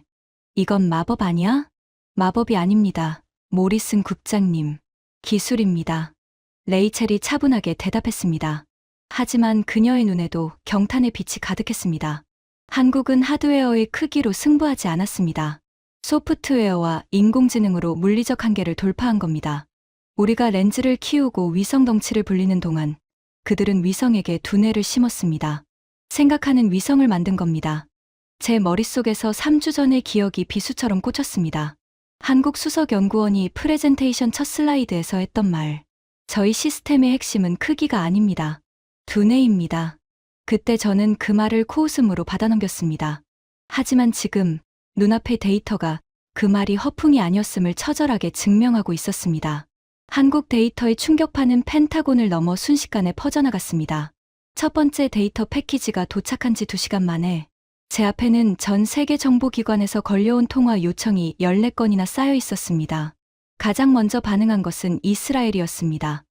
이건 마법 아니야? 마법이 아닙니다. 모리슨 국장님. 기술입니다. 레이첼이 차분하게 대답했습니다. 하지만 그녀의 눈에도 경탄의 빛이 가득했습니다. 한국은 하드웨어의 크기로 승부하지 않았습니다. 소프트웨어와 인공지능으로 물리적 한계를 돌파한 겁니다. 우리가 렌즈를 키우고 위성 덩치를 불리는 동안 그들은 위성에게 두뇌를 심었습니다. 생각하는 위성을 만든 겁니다. 제 머릿속에서 3주 전의 기억이 비수처럼 꽂혔습니다. 한국 수석연구원이 프레젠테이션 첫 슬라이드에서 했던 말. 저희 시스템의 핵심은 크기가 아닙니다. 두뇌입니다. 그때 저는 그 말을 코웃음으로 받아넘겼습니다. 하지만 지금 눈앞의 데이터가 그 말이 허풍이 아니었음을 처절하게 증명하고 있었습니다. 한국 데이터의 충격파는 펜타곤을 넘어 순식간에 퍼져나갔습니다. 첫 번째 데이터 패키지가 도착한 지 2시간 만에 제 앞에는 전 세계 정보기관에서 걸려온 통화 요청이 14건이나 쌓여 있었습니다. 가장 먼저 반응한 것은 이스라엘이었습니다.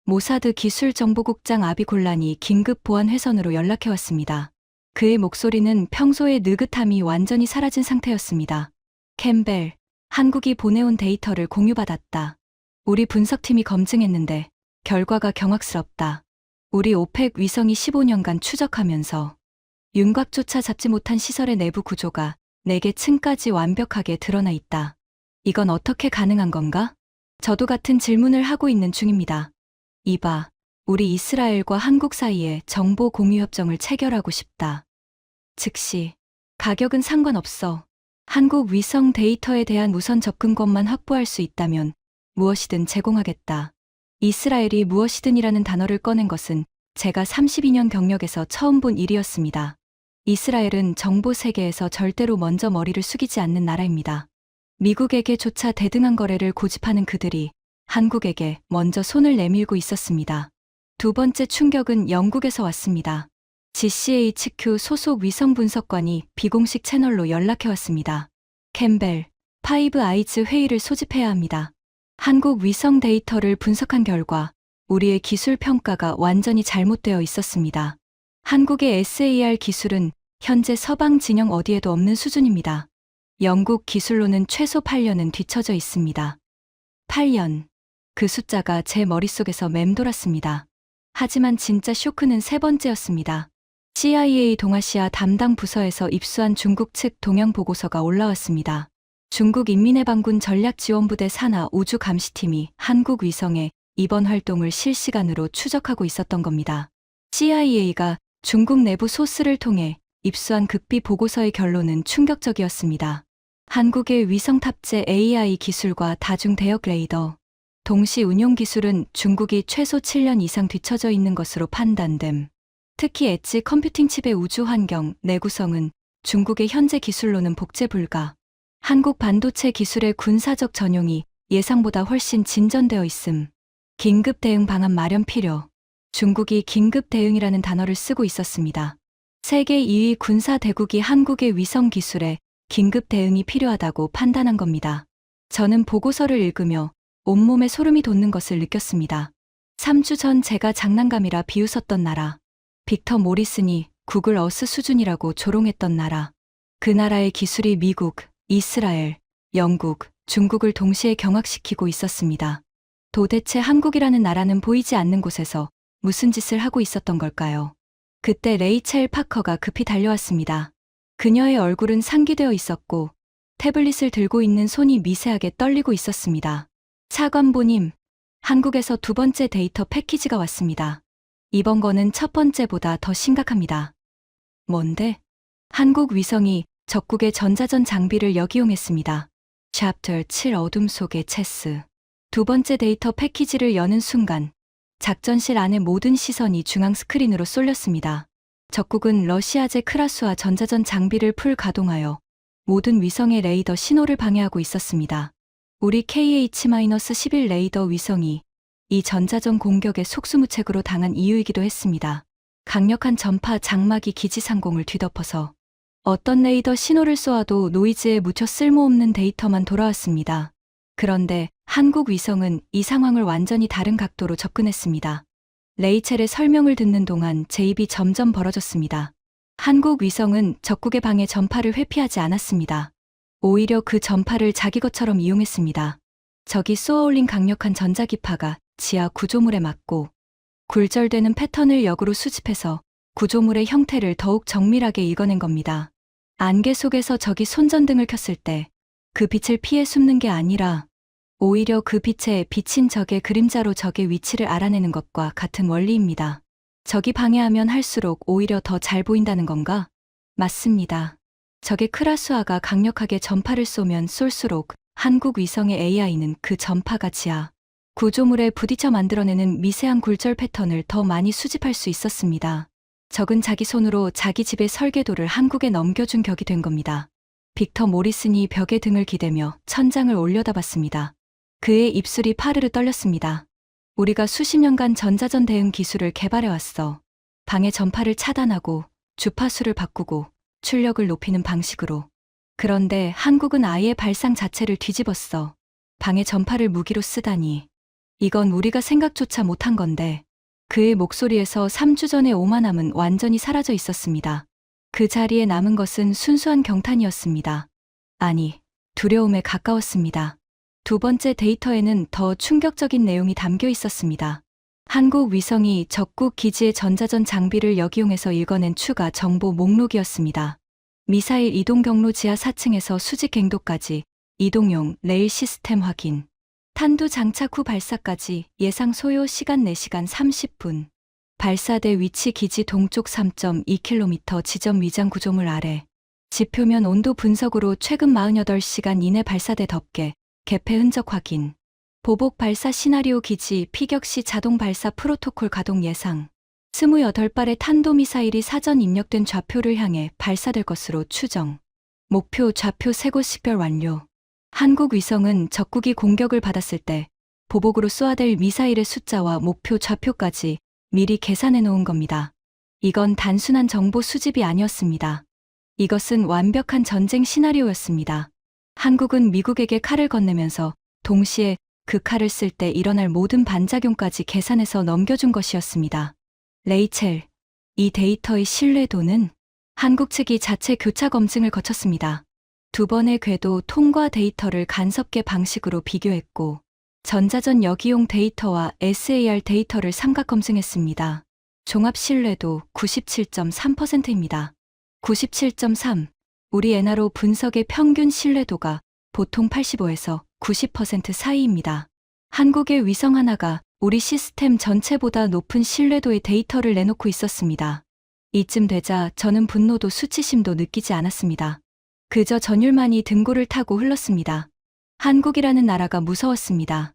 모사드 기술정보국장 아비 골란이 긴급 보안 회선으로 연락해왔습니다. 그의 목소리는 평소의 느긋함이 완전히 사라진 상태였습니다. 캠벨, 한국이 보내온 데이터를 공유받았다. 우리 분석팀이 검증했는데 결과가 경악스럽다. 우리 오펙 위성이 15년간 추적하면서 윤곽조차 잡지 못한 시설의 내부 구조가 4개 층까지 완벽하게 드러나 있다. 이건 어떻게 가능한 건가? 저도 같은 질문을 하고 있는 중입니다. 이봐, 우리 이스라엘과 한국 사이에 정보 공유 협정을 체결하고 싶다. 즉시, 가격은 상관없어. 한국 위성 데이터에 대한 우선 접근권만 확보할 수 있다면 무엇이든 제공하겠다. 이스라엘이 무엇이든이라는 단어를 꺼낸 것은 제가 32년 경력에서 처음 본 일이었습니다. 이스라엘은 정보 세계에서 절대로 먼저 머리를 숙이지 않는 나라입니다. 미국에게조차 대등한 거래를 고집하는 그들이 한국에게 먼저 손을 내밀고 있었습니다. 두 번째 충격은 영국에서 왔습니다. GCHQ 소속 위성 분석관이 비공식 채널로 연락해왔습니다. 캠벨, 파이브 아이즈 회의를 소집해야 합니다. 한국 위성 데이터를 분석한 결과 우리의 기술 평가가 완전히 잘못되어 있었습니다. 한국의 SAR 기술은 현재 서방 진영 어디에도 없는 수준입니다. 영국 기술로는 최소 8년은 뒤처져 있습니다. 8년. 그 숫자가 제 머릿속에서 맴돌았습니다. 하지만 진짜 쇼크는 세 번째였습니다. CIA 동아시아 담당 부서에서 입수한 중국 측 동향 보고서가 올라왔습니다. 중국 인민해방군 전략지원부대 산하 우주감시팀이 한국 위성의 이번 활동을 실시간으로 추적하고 있었던 겁니다. CIA가 중국 내부 소스를 통해 입수한 극비 보고서의 결론은 충격적이었습니다. 한국의 위성 탑재 AI 기술과 다중 대역 레이더, 동시 운용 기술은 중국이 최소 7년 이상 뒤처져 있는 것으로 판단됨. 특히 엣지 컴퓨팅 칩의 우주 환경, 내구성은 중국의 현재 기술로는 복제 불가. 한국 반도체 기술의 군사적 전용이 예상보다 훨씬 진전되어 있음. 긴급 대응 방안 마련 필요. 중국이 긴급 대응이라는 단어를 쓰고 있었습니다. 세계 2위 군사 대국이 한국의 위성 기술에 긴급 대응이 필요하다고 판단한 겁니다. 저는 보고서를 읽으며 온몸에 소름이 돋는 것을 느꼈습니다. 3주 전 제가 장난감이라 비웃었던 나라. 빅터 모리슨이 구글 어스 수준이라고 조롱했던 나라. 그 나라의 기술이 미국, 이스라엘, 영국, 중국을 동시에 경악시키고 있었습니다. 도대체 한국이라는 나라는 보이지 않는 곳에서 무슨 짓을 하고 있었던 걸까요? 그때 레이첼 파커가 급히 달려왔습니다. 그녀의 얼굴은 상기되어 있었고 태블릿을 들고 있는 손이 미세하게 떨리고 있었습니다. 차관보님, 한국에서 두 번째 데이터 패키지가 왔습니다. 이번 거는 첫 번째보다 더 심각합니다. 뭔데? 한국 위성이 적국의 전자전 장비를 역이용했습니다. 챕터 7 어둠 속의 체스. 두 번째 데이터 패키지를 여는 순간 작전실 안의 모든 시선이 중앙 스크린으로 쏠렸습니다. 적국은 러시아제 크라스와 전자전 장비를 풀 가동하여 모든 위성의 레이더 신호를 방해하고 있었습니다. 우리 KH-11 레이더 위성이 이 전자전 공격의 속수무책으로 당한 이유이기도 했습니다. 강력한 전파 장막이 기지 상공을 뒤덮어서 어떤 레이더 신호를 쏘아도 노이즈에 묻혀 쓸모없는 데이터만 돌아왔습니다. 그런데 한국 위성은 이 상황을 완전히 다른 각도로 접근했습니다. 레이첼의 설명을 듣는 동안 제 입이 점점 벌어졌습니다. 한국 위성은 적국의 방해 전파를 회피하지 않았습니다. 오히려 그 전파를 자기 것처럼 이용했습니다. 적이 쏘아올린 강력한 전자기파가 지하 구조물에 맞고 굴절되는 패턴을 역으로 수집해서 구조물의 형태를 더욱 정밀하게 읽어낸 겁니다. 안개 속에서 적이 손전등을 켰을 때 그 빛을 피해 숨는 게 아니라 오히려 그 빛에 비친 적의 그림자로 적의 위치를 알아내는 것과 같은 원리입니다. 적이 방해하면 할수록 오히려 더 잘 보인다는 건가? 맞습니다. 적의 크라스화가 강력하게 전파를 쏘면 쏠수록 한국 위성의 AI는 그 전파가 지하 구조물에 부딪혀 만들어내는 미세한 굴절 패턴을 더 많이 수집할 수 있었습니다. 적은 자기 손으로 자기 집의 설계도를 한국에 넘겨준 격이 된 겁니다. 빅터 모리슨이 벽에 등을 기대며 천장을 올려다봤습니다. 그의 입술이 파르르 떨렸습니다. 우리가 수십 년간 전자전 대응 기술을 개발해왔어. 방해 전파를 차단하고 주파수를 바꾸고 출력을 높이는 방식으로. 그런데 한국은 아예 발상 자체를 뒤집었어. 방해 전파를 무기로 쓰다니. 이건 우리가 생각조차 못한 건데. 그의 목소리에서 3주 전의 오만함은 완전히 사라져 있었습니다. 그 자리에 남은 것은 순수한 경탄이었습니다. 아니, 두려움에 가까웠습니다. 두 번째 데이터에는 더 충격적인 내용이 담겨 있었습니다. 한국 위성이 적국 기지의 전자전 장비를 역이용해서 읽어낸 추가 정보 목록이었습니다. 미사일 이동 경로 지하 4층에서 수직 갱도까지 이동용 레일 시스템 확인. 탄두 장착 후 발사까지 예상 소요 시간 4시간 30분. 발사대 위치 기지 동쪽 3.2km 지점 위장 구조물 아래. 지표면 온도 분석으로 최근 48시간 이내 발사대 덮개, 개폐 흔적 확인. 보복 발사 시나리오 기지 피격 시 자동 발사 프로토콜 가동 예상. 28발의 탄도미사일이 사전 입력된 좌표를 향해 발사될 것으로 추정. 목표 좌표 세 곳 식별 완료. 한국 위성은 적국이 공격을 받았을 때 보복으로 쏘아댈 미사일의 숫자와 목표 좌표까지 미리 계산해 놓은 겁니다. 이건 단순한 정보 수집이 아니었습니다. 이것은 완벽한 전쟁 시나리오였습니다. 한국은 미국에게 칼을 건네면서 동시에 그 칼을 쓸 때 일어날 모든 반작용까지 계산해서 넘겨준 것이었습니다. 레이첼, 이 데이터의 신뢰도는 한국 측이 자체 교차 검증을 거쳤습니다. 두 번의 궤도 통과 데이터를 간섭계 방식으로 비교했고 전자전 역이용 데이터와 SAR 데이터를 삼각 검증했습니다. 종합 신뢰도 97.3%입니다. 97.3. 우리 엔화로 분석의 평균 신뢰도가 보통 85에서 90% 사이입니다. 한국의 위성 하나가 우리 시스템 전체보다 높은 신뢰도의 데이터를 내놓고 있었습니다. 이쯤 되자 저는 분노도 수치심도 느끼지 않았습니다. 그저 전율만이 등골을 타고 흘렀습니다. 한국이라는 나라가 무서웠습니다.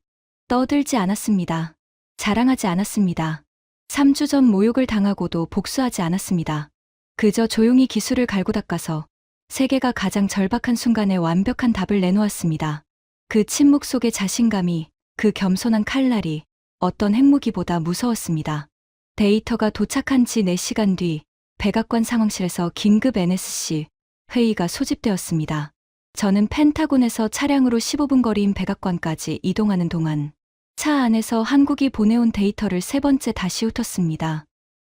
떠들지 않았습니다. 자랑하지 않았습니다. 3주 전 모욕을 당하고도 복수하지 않았습니다. 그저 조용히 기술을 갈고 닦아서 세계가 가장 절박한 순간에 완벽한 답을 내놓았습니다. 그 침묵 속의 자신감이, 그 겸손한 칼날이 어떤 핵무기보다 무서웠습니다. 데이터가 도착한 지 4시간 뒤 백악관 상황실에서 긴급 NSC 회의가 소집되었습니다. 저는 펜타곤에서 차량으로 15분 거리인 백악관까지 이동하는 동안 차 안에서 한국이 보내온 데이터를 세 번째 다시 훑었습니다.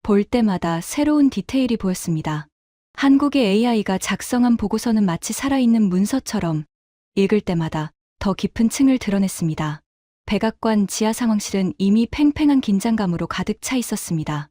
볼 때마다 새로운 디테일이 보였습니다. 한국의 AI가 작성한 보고서는 마치 살아있는 문서처럼 읽을 때마다 더 깊은 층을 드러냈습니다. 백악관 지하 상황실은 이미 팽팽한 긴장감으로 가득 차 있었습니다.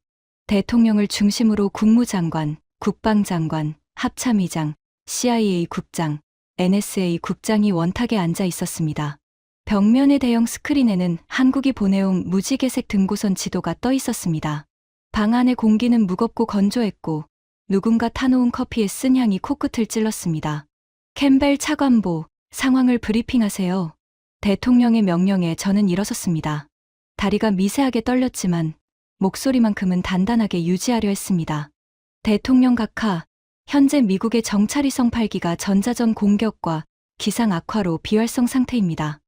대통령을 중심으로 국무장관, 국방장관, 합참의장, CIA 국장, NSA 국장이 원탁에 앉아 있었습니다. 벽면의 대형 스크린에는 한국이 보내온 무지개색 등고선 지도가 떠 있었습니다. 방 안의 공기는 무겁고 건조했고 누군가 타놓은 커피의 쓴 향이 코끝을 찔렀습니다. 캠벨 차관보, 상황을 브리핑하세요. 대통령의 명령에 저는 일어섰습니다. 다리가 미세하게 떨렸지만 목소리만큼은 단단하게 유지하려 했습니다. 대통령 각하, 현재 미국의 정찰위성 8기가 전자전 공격과 기상 악화로 비활성 상태입니다.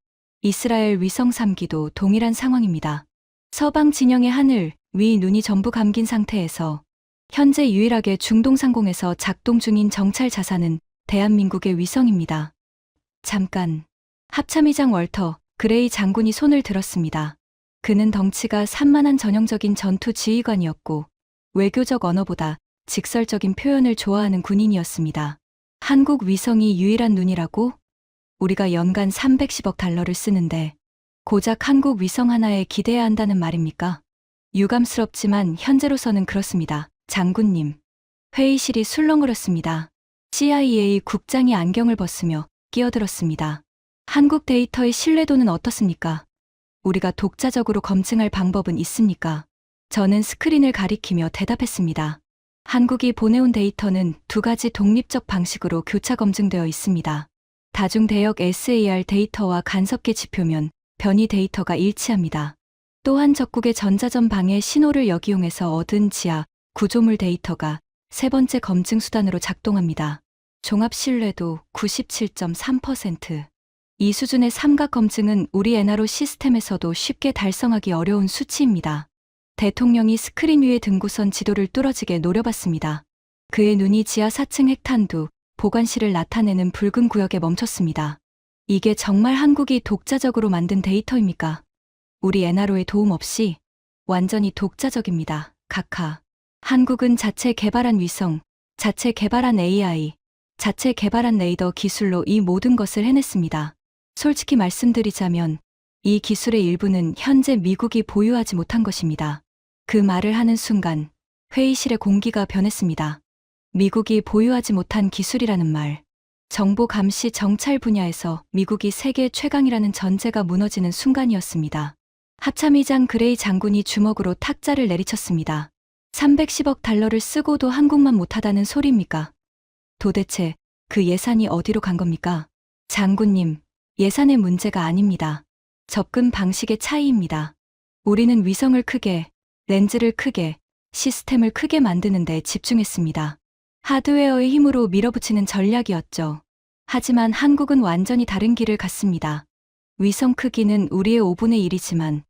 이스라엘 위성 3기도 동일한 상황입니다. 서방 진영의 하늘, 위 눈이 전부 감긴 상태에서 현재 유일하게 중동 상공에서 작동 중인 정찰 자산은 대한민국의 위성입니다. 잠깐. 합참의장 월터 그레이 장군이 손을 들었습니다. 그는 덩치가 산만한 전형적인 전투 지휘관이었고 외교적 언어보다 직설적인 표현을 좋아하는 군인이었습니다. 한국 위성이 유일한 눈이라고? 우리가 연간 310억 달러를 쓰는데 고작 한국 위성 하나에 기대해야 한다는 말입니까? 유감스럽지만 현재로서는 그렇습니다. 장군님. 회의실이 술렁거렸습니다. CIA 국장이 안경을 벗으며 끼어들었습니다. 한국 데이터의 신뢰도는 어떻습니까? 우리가 독자적으로 검증할 방법은 있습니까? 저는 스크린을 가리키며 대답했습니다. 한국이 보내온 데이터는 두 가지 독립적 방식으로 교차 검증되어 있습니다. 다중대역 SAR 데이터와 간섭계 지표면 변이 데이터가 일치합니다. 또한 적국의 전자전 방해 신호를 역이용해서 얻은 지하 구조물 데이터가 세 번째 검증 수단으로 작동합니다. 종합 신뢰도 97.3%. 이 수준의 삼각 검증은 우리 NRO 시스템에서도 쉽게 달성하기 어려운 수치입니다. 대통령이 스크린 위의 등고선 지도를 뚫어지게 노려봤습니다. 그의 눈이 지하 4층 핵탄두 보관실을 나타내는 붉은 구역에 멈췄습니다. 이게 정말 한국이 독자적으로 만든 데이터입니까? 우리 NRO의 도움 없이 완전히 독자적입니다. 각하. 한국은 자체 개발한 위성, 자체 개발한 AI, 자체 개발한 레이더 기술로 이 모든 것을 해냈습니다. 솔직히 말씀드리자면 이 기술의 일부는 현재 미국이 보유하지 못한 것입니다. 그 말을 하는 순간 회의실의 공기가 변했습니다. 미국이 보유하지 못한 기술이라는 말. 정보 감시 정찰 분야에서 미국이 세계 최강이라는 전제가 무너지는 순간이었습니다. 합참의장 그레이 장군이 주먹으로 탁자를 내리쳤습니다. 310억 달러를 쓰고도 한국만 못하다는 소리입니까? 도대체 그 예산이 어디로 간 겁니까? 장군님, 예산의 문제가 아닙니다. 접근 방식의 차이입니다. 우리는 위성을 크게, 렌즈를 크게, 시스템을 크게 만드는 데 집중했습니다. 하드웨어의 힘으로 밀어붙이는 전략이었죠. 하지만 한국은 완전히 다른 길을 갔습니다. 위성 크기는 우리의 5분의 1이지만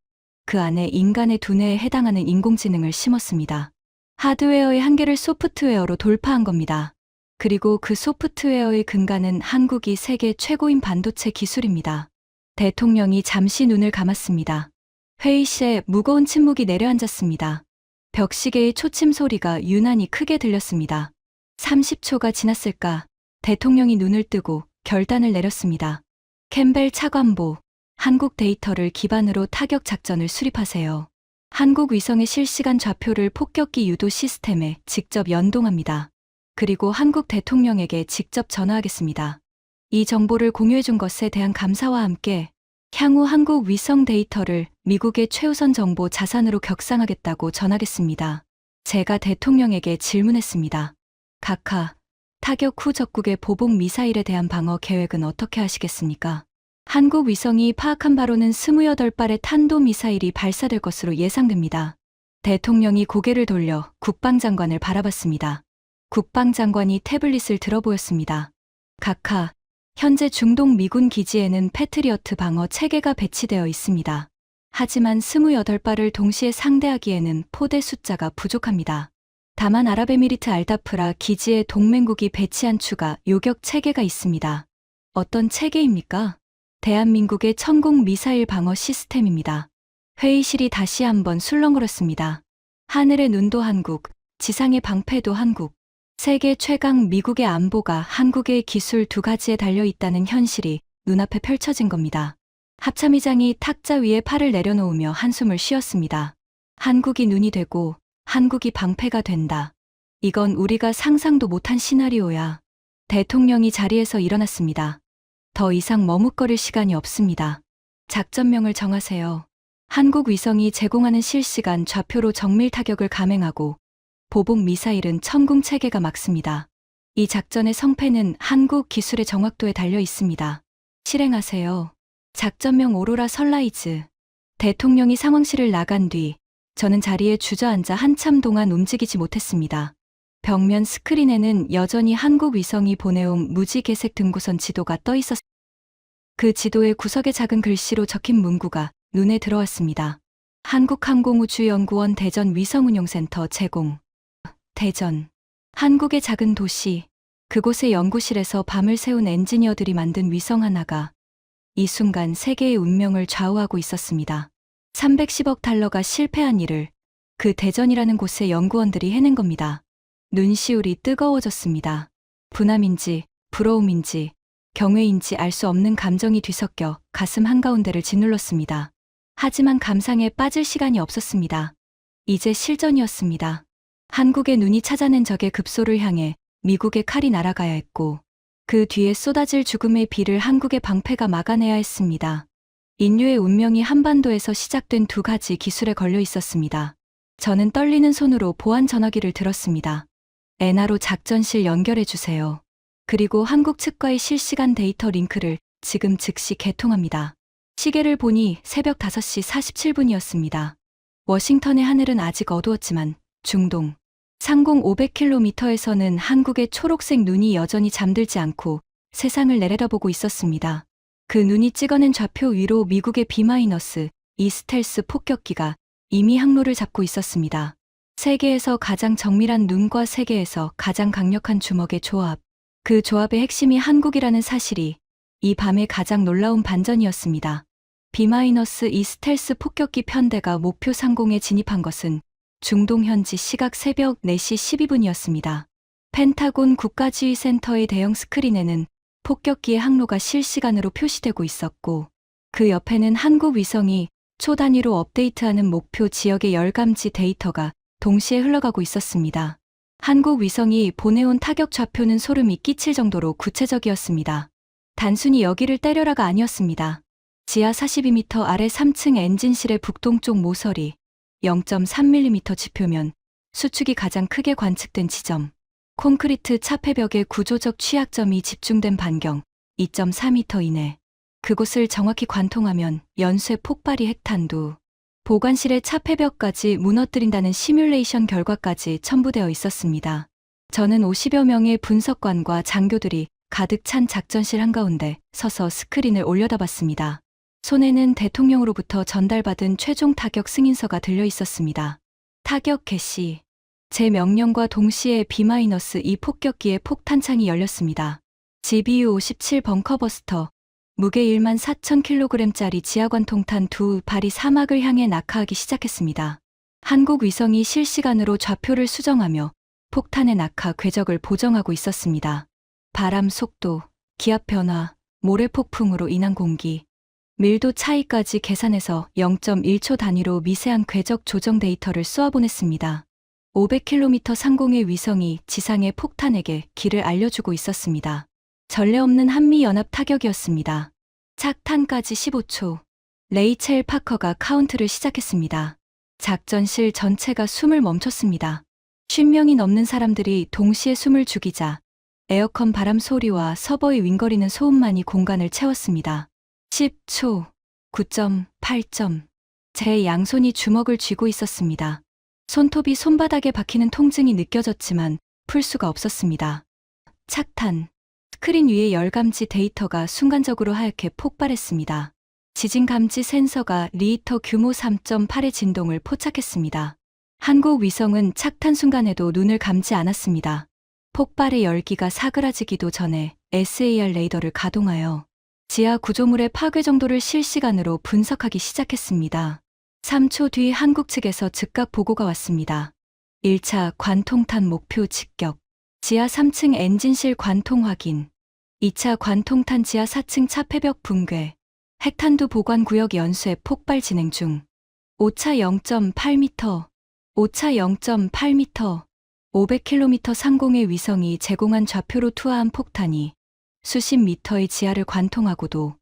그 안에 인간의 두뇌에 해당하는 인공지능을 심었습니다. 하드웨어의 한계를 소프트웨어로 돌파한 겁니다. 그리고 그 소프트웨어의 근간은 한국이 세계 최고인 반도체 기술입니다. 대통령이 잠시 눈을 감았습니다. 회의실에 무거운 침묵이 내려앉았습니다. 벽시계의 초침 소리가 유난히 크게 들렸습니다. 30초가 지났을까 대통령이 눈을 뜨고 결단을 내렸습니다. 캠벨 차관보, 한국 데이터를 기반으로 타격 작전을 수립하세요. 한국 위성의 실시간 좌표를 폭격기 유도 시스템에 직접 연동합니다. 그리고 한국 대통령에게 직접 전화하겠습니다. 이 정보를 공유해준 것에 대한 감사와 함께 향후 한국 위성 데이터를 미국의 최우선 정보 자산으로 격상하겠다고 전하겠습니다. 제가 대통령에게 질문했습니다. 각하, 타격 후 적국의 보복 미사일에 대한 방어 계획은 어떻게 하시겠습니까? 한국 위성이 파악한 바로는 28발의 탄도미사일이 발사될 것으로 예상됩니다. 대통령이 고개를 돌려 국방장관을 바라봤습니다. 국방장관이 태블릿을 들어보였습니다. 각하, 현재 중동 미군 기지에는 패트리어트 방어 체계가 배치되어 있습니다. 하지만 28발을 동시에 상대하기에는 포대 숫자가 부족합니다. 다만 아랍에미리트 알다프라 기지에 동맹국이 배치한 추가 요격 체계가 있습니다. 어떤 체계입니까? 대한민국의 천공 미사일 방어 시스템입니다. 회의실이 다시 한번 술렁거렸습니다. 하늘의 눈도 한국, 지상의 방패도 한국. 세계 최강 미국의 안보가 한국의 기술 두 가지에 달려 있다는 현실이 눈앞에 펼쳐진 겁니다. 합참의장이 탁자 위에 팔을 내려놓으며 한숨을 쉬었습니다. 한국이 눈이 되고 한국이 방패가 된다. 이건 우리가 상상도 못한 시나리오야. 대통령이 자리에서 일어났습니다. 더 이상 머뭇거릴 시간이 없습니다. 작전명을 정하세요. 한국 위성이 제공하는 실시간 좌표로 정밀 타격을 감행하고 보복 미사일은 천궁 체계가 막습니다. 이 작전의 성패는 한국 기술의 정확도에 달려 있습니다. 실행하세요. 작전명 오로라 선라이즈. 대통령이 상황실을 나간 뒤 저는 자리에 주저앉아 한참 동안 움직이지 못했습니다. 벽면 스크린에는 여전히 한국 위성이 보내온 무지개색 등고선 지도가 떠 있었습니다. 그 지도의 구석에 작은 글씨로 적힌 문구가 눈에 들어왔습니다. 한국항공우주연구원 대전 위성운용센터 제공. 대전. 한국의 작은 도시. 그곳의 연구실에서 밤을 새운 엔지니어들이 만든 위성 하나가 이 순간 세계의 운명을 좌우하고 있었습니다. 310억 달러가 실패한 일을 그 대전이라는 곳의 연구원들이 해낸 겁니다. 눈시울이 뜨거워졌습니다. 분함인지 부러움인지 경외인지 알 수 없는 감정이 뒤섞여 가슴 한가운데를 짓눌렀습니다. 하지만 감상에 빠질 시간이 없었습니다. 이제 실전이었습니다. 한국의 눈이 찾아낸 적의 급소를 향해 미국의 칼이 날아가야 했고 그 뒤에 쏟아질 죽음의 비를 한국의 방패가 막아내야 했습니다. 인류의 운명이 한반도에서 시작된 두 가지 기술에 걸려 있었습니다. 저는 떨리는 손으로 보안 전화기를 들었습니다. 엔하로 작전실 연결해 주세요. 그리고 한국 측과의 실시간 데이터 링크를 지금 즉시 개통합니다. 시계를 보니 새벽 5시 47분이었습니다. 워싱턴의 하늘은 아직 어두웠지만 중동 상공 500km에서는 한국의 초록색 눈이 여전히 잠들지 않고 세상을 내려다보고 있었습니다. 그 눈이 찍어낸 좌표 위로 미국의 B-2 스텔스 폭격기가 이미 항로를 잡고 있었습니다. 세계에서 가장 정밀한 눈과 세계에서 가장 강력한 주먹의 조합. 그 조합의 핵심이 한국이라는 사실이 이 밤의 가장 놀라운 반전이었습니다. B-2 스텔스 폭격기 편대가 목표 상공에 진입한 것은 중동 현지 시각 새벽 4시 12분이었습니다. 펜타곤 국가지휘센터의 대형 스크린에는 폭격기의 항로가 실시간으로 표시되고 있었고 그 옆에는 한국 위성이 초 단위로 업데이트하는 목표 지역의 열감지 데이터가 동시에 흘러가고 있었습니다. 한국 위성이 보내온 타격 좌표는 소름이 끼칠 정도로 구체적이었습니다. 단순히 여기를 때려라가 아니었습니다. 지하 42m 아래 3층 엔진실의 북동쪽 모서리 0.3mm 지표면 수축이 가장 크게 관측된 지점 콘크리트 차폐벽의 구조적 취약점이 집중된 반경 2.4m 이내 그곳을 정확히 관통하면 연쇄 폭발이 핵탄두 보관실의 차폐벽까지 무너뜨린다는 시뮬레이션 결과까지 첨부되어 있었습니다. 저는 50여 명의 분석관과 장교들이 가득 찬 작전실 한가운데 서서 스크린을 올려다봤습니다. 손에는 대통령으로부터 전달받은 최종 타격 승인서가 들려 있었습니다. 타격 개시. 제 명령과 동시에 B-2 폭격기의 폭탄창이 열렸습니다. GBU-57 벙커버스터. 무게 14,000kg짜리 지하관통탄 두 발이 사막을 향해 낙하하기 시작했습니다. 한국 위성이 실시간으로 좌표를 수정하며 폭탄의 낙하 궤적을 보정하고 있었습니다. 바람 속도, 기압 변화, 모래폭풍으로 인한 공기, 밀도 차이까지 계산해서 0.1초 단위로 미세한 궤적 조정 데이터를 쏘아보냈습니다. 500km 상공의 위성이 지상의 폭탄에게 길을 알려주고 있었습니다. 전례 없는 한미연합 타격이었습니다. 착탄까지 15초. 레이첼 파커가 카운트를 시작했습니다. 작전실 전체가 숨을 멈췄습니다. 50명이 넘는 사람들이 동시에 숨을 죽이자 에어컨 바람 소리와 서버의 윙거리는 소음만이 공간을 채웠습니다. 10초. 9.8점. 제 양손이 주먹을 쥐고 있었습니다. 손톱이 손바닥에 박히는 통증이 느껴졌지만 풀 수가 없었습니다. 착탄. 스크린 위의 열감지 데이터가 순간적으로 하얗게 폭발했습니다. 지진 감지 센서가 리히터 규모 3.8의 진동을 포착했습니다. 한국 위성은 착탄 순간에도 눈을 감지 않았습니다. 폭발의 열기가 사그라지기도 전에 SAR 레이더를 가동하여 지하 구조물의 파괴 정도를 실시간으로 분석하기 시작했습니다. 3초 뒤 한국 측에서 즉각 보고가 왔습니다. 1차 관통탄 목표 직격, 지하 3층 엔진실 관통 확인, 2차 관통탄 지하 4층 차폐벽 붕괴, 핵탄두 보관 구역 연쇄 폭발 진행 중, 5차 0.8m, 5차 0.8m, 500km 상공의 위성이 제공한 좌표로 투하한 폭탄이 수십 미터의 지하를 관통하고도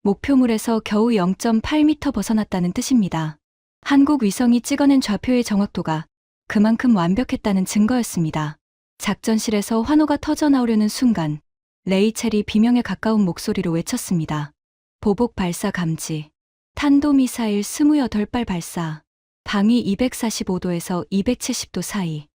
목표물에서 겨우 0.8m 벗어났다는 뜻입니다. 한국 위성이 찍어낸 좌표의 정확도가 그만큼 완벽했다는 증거였습니다. 작전실에서 환호가 터져 나오려는 순간 레이첼이 비명에 가까운 목소리로 외쳤습니다. 보복 발사 감지. 탄도미사일 28발 발사. 방위 245도에서 270도 사이.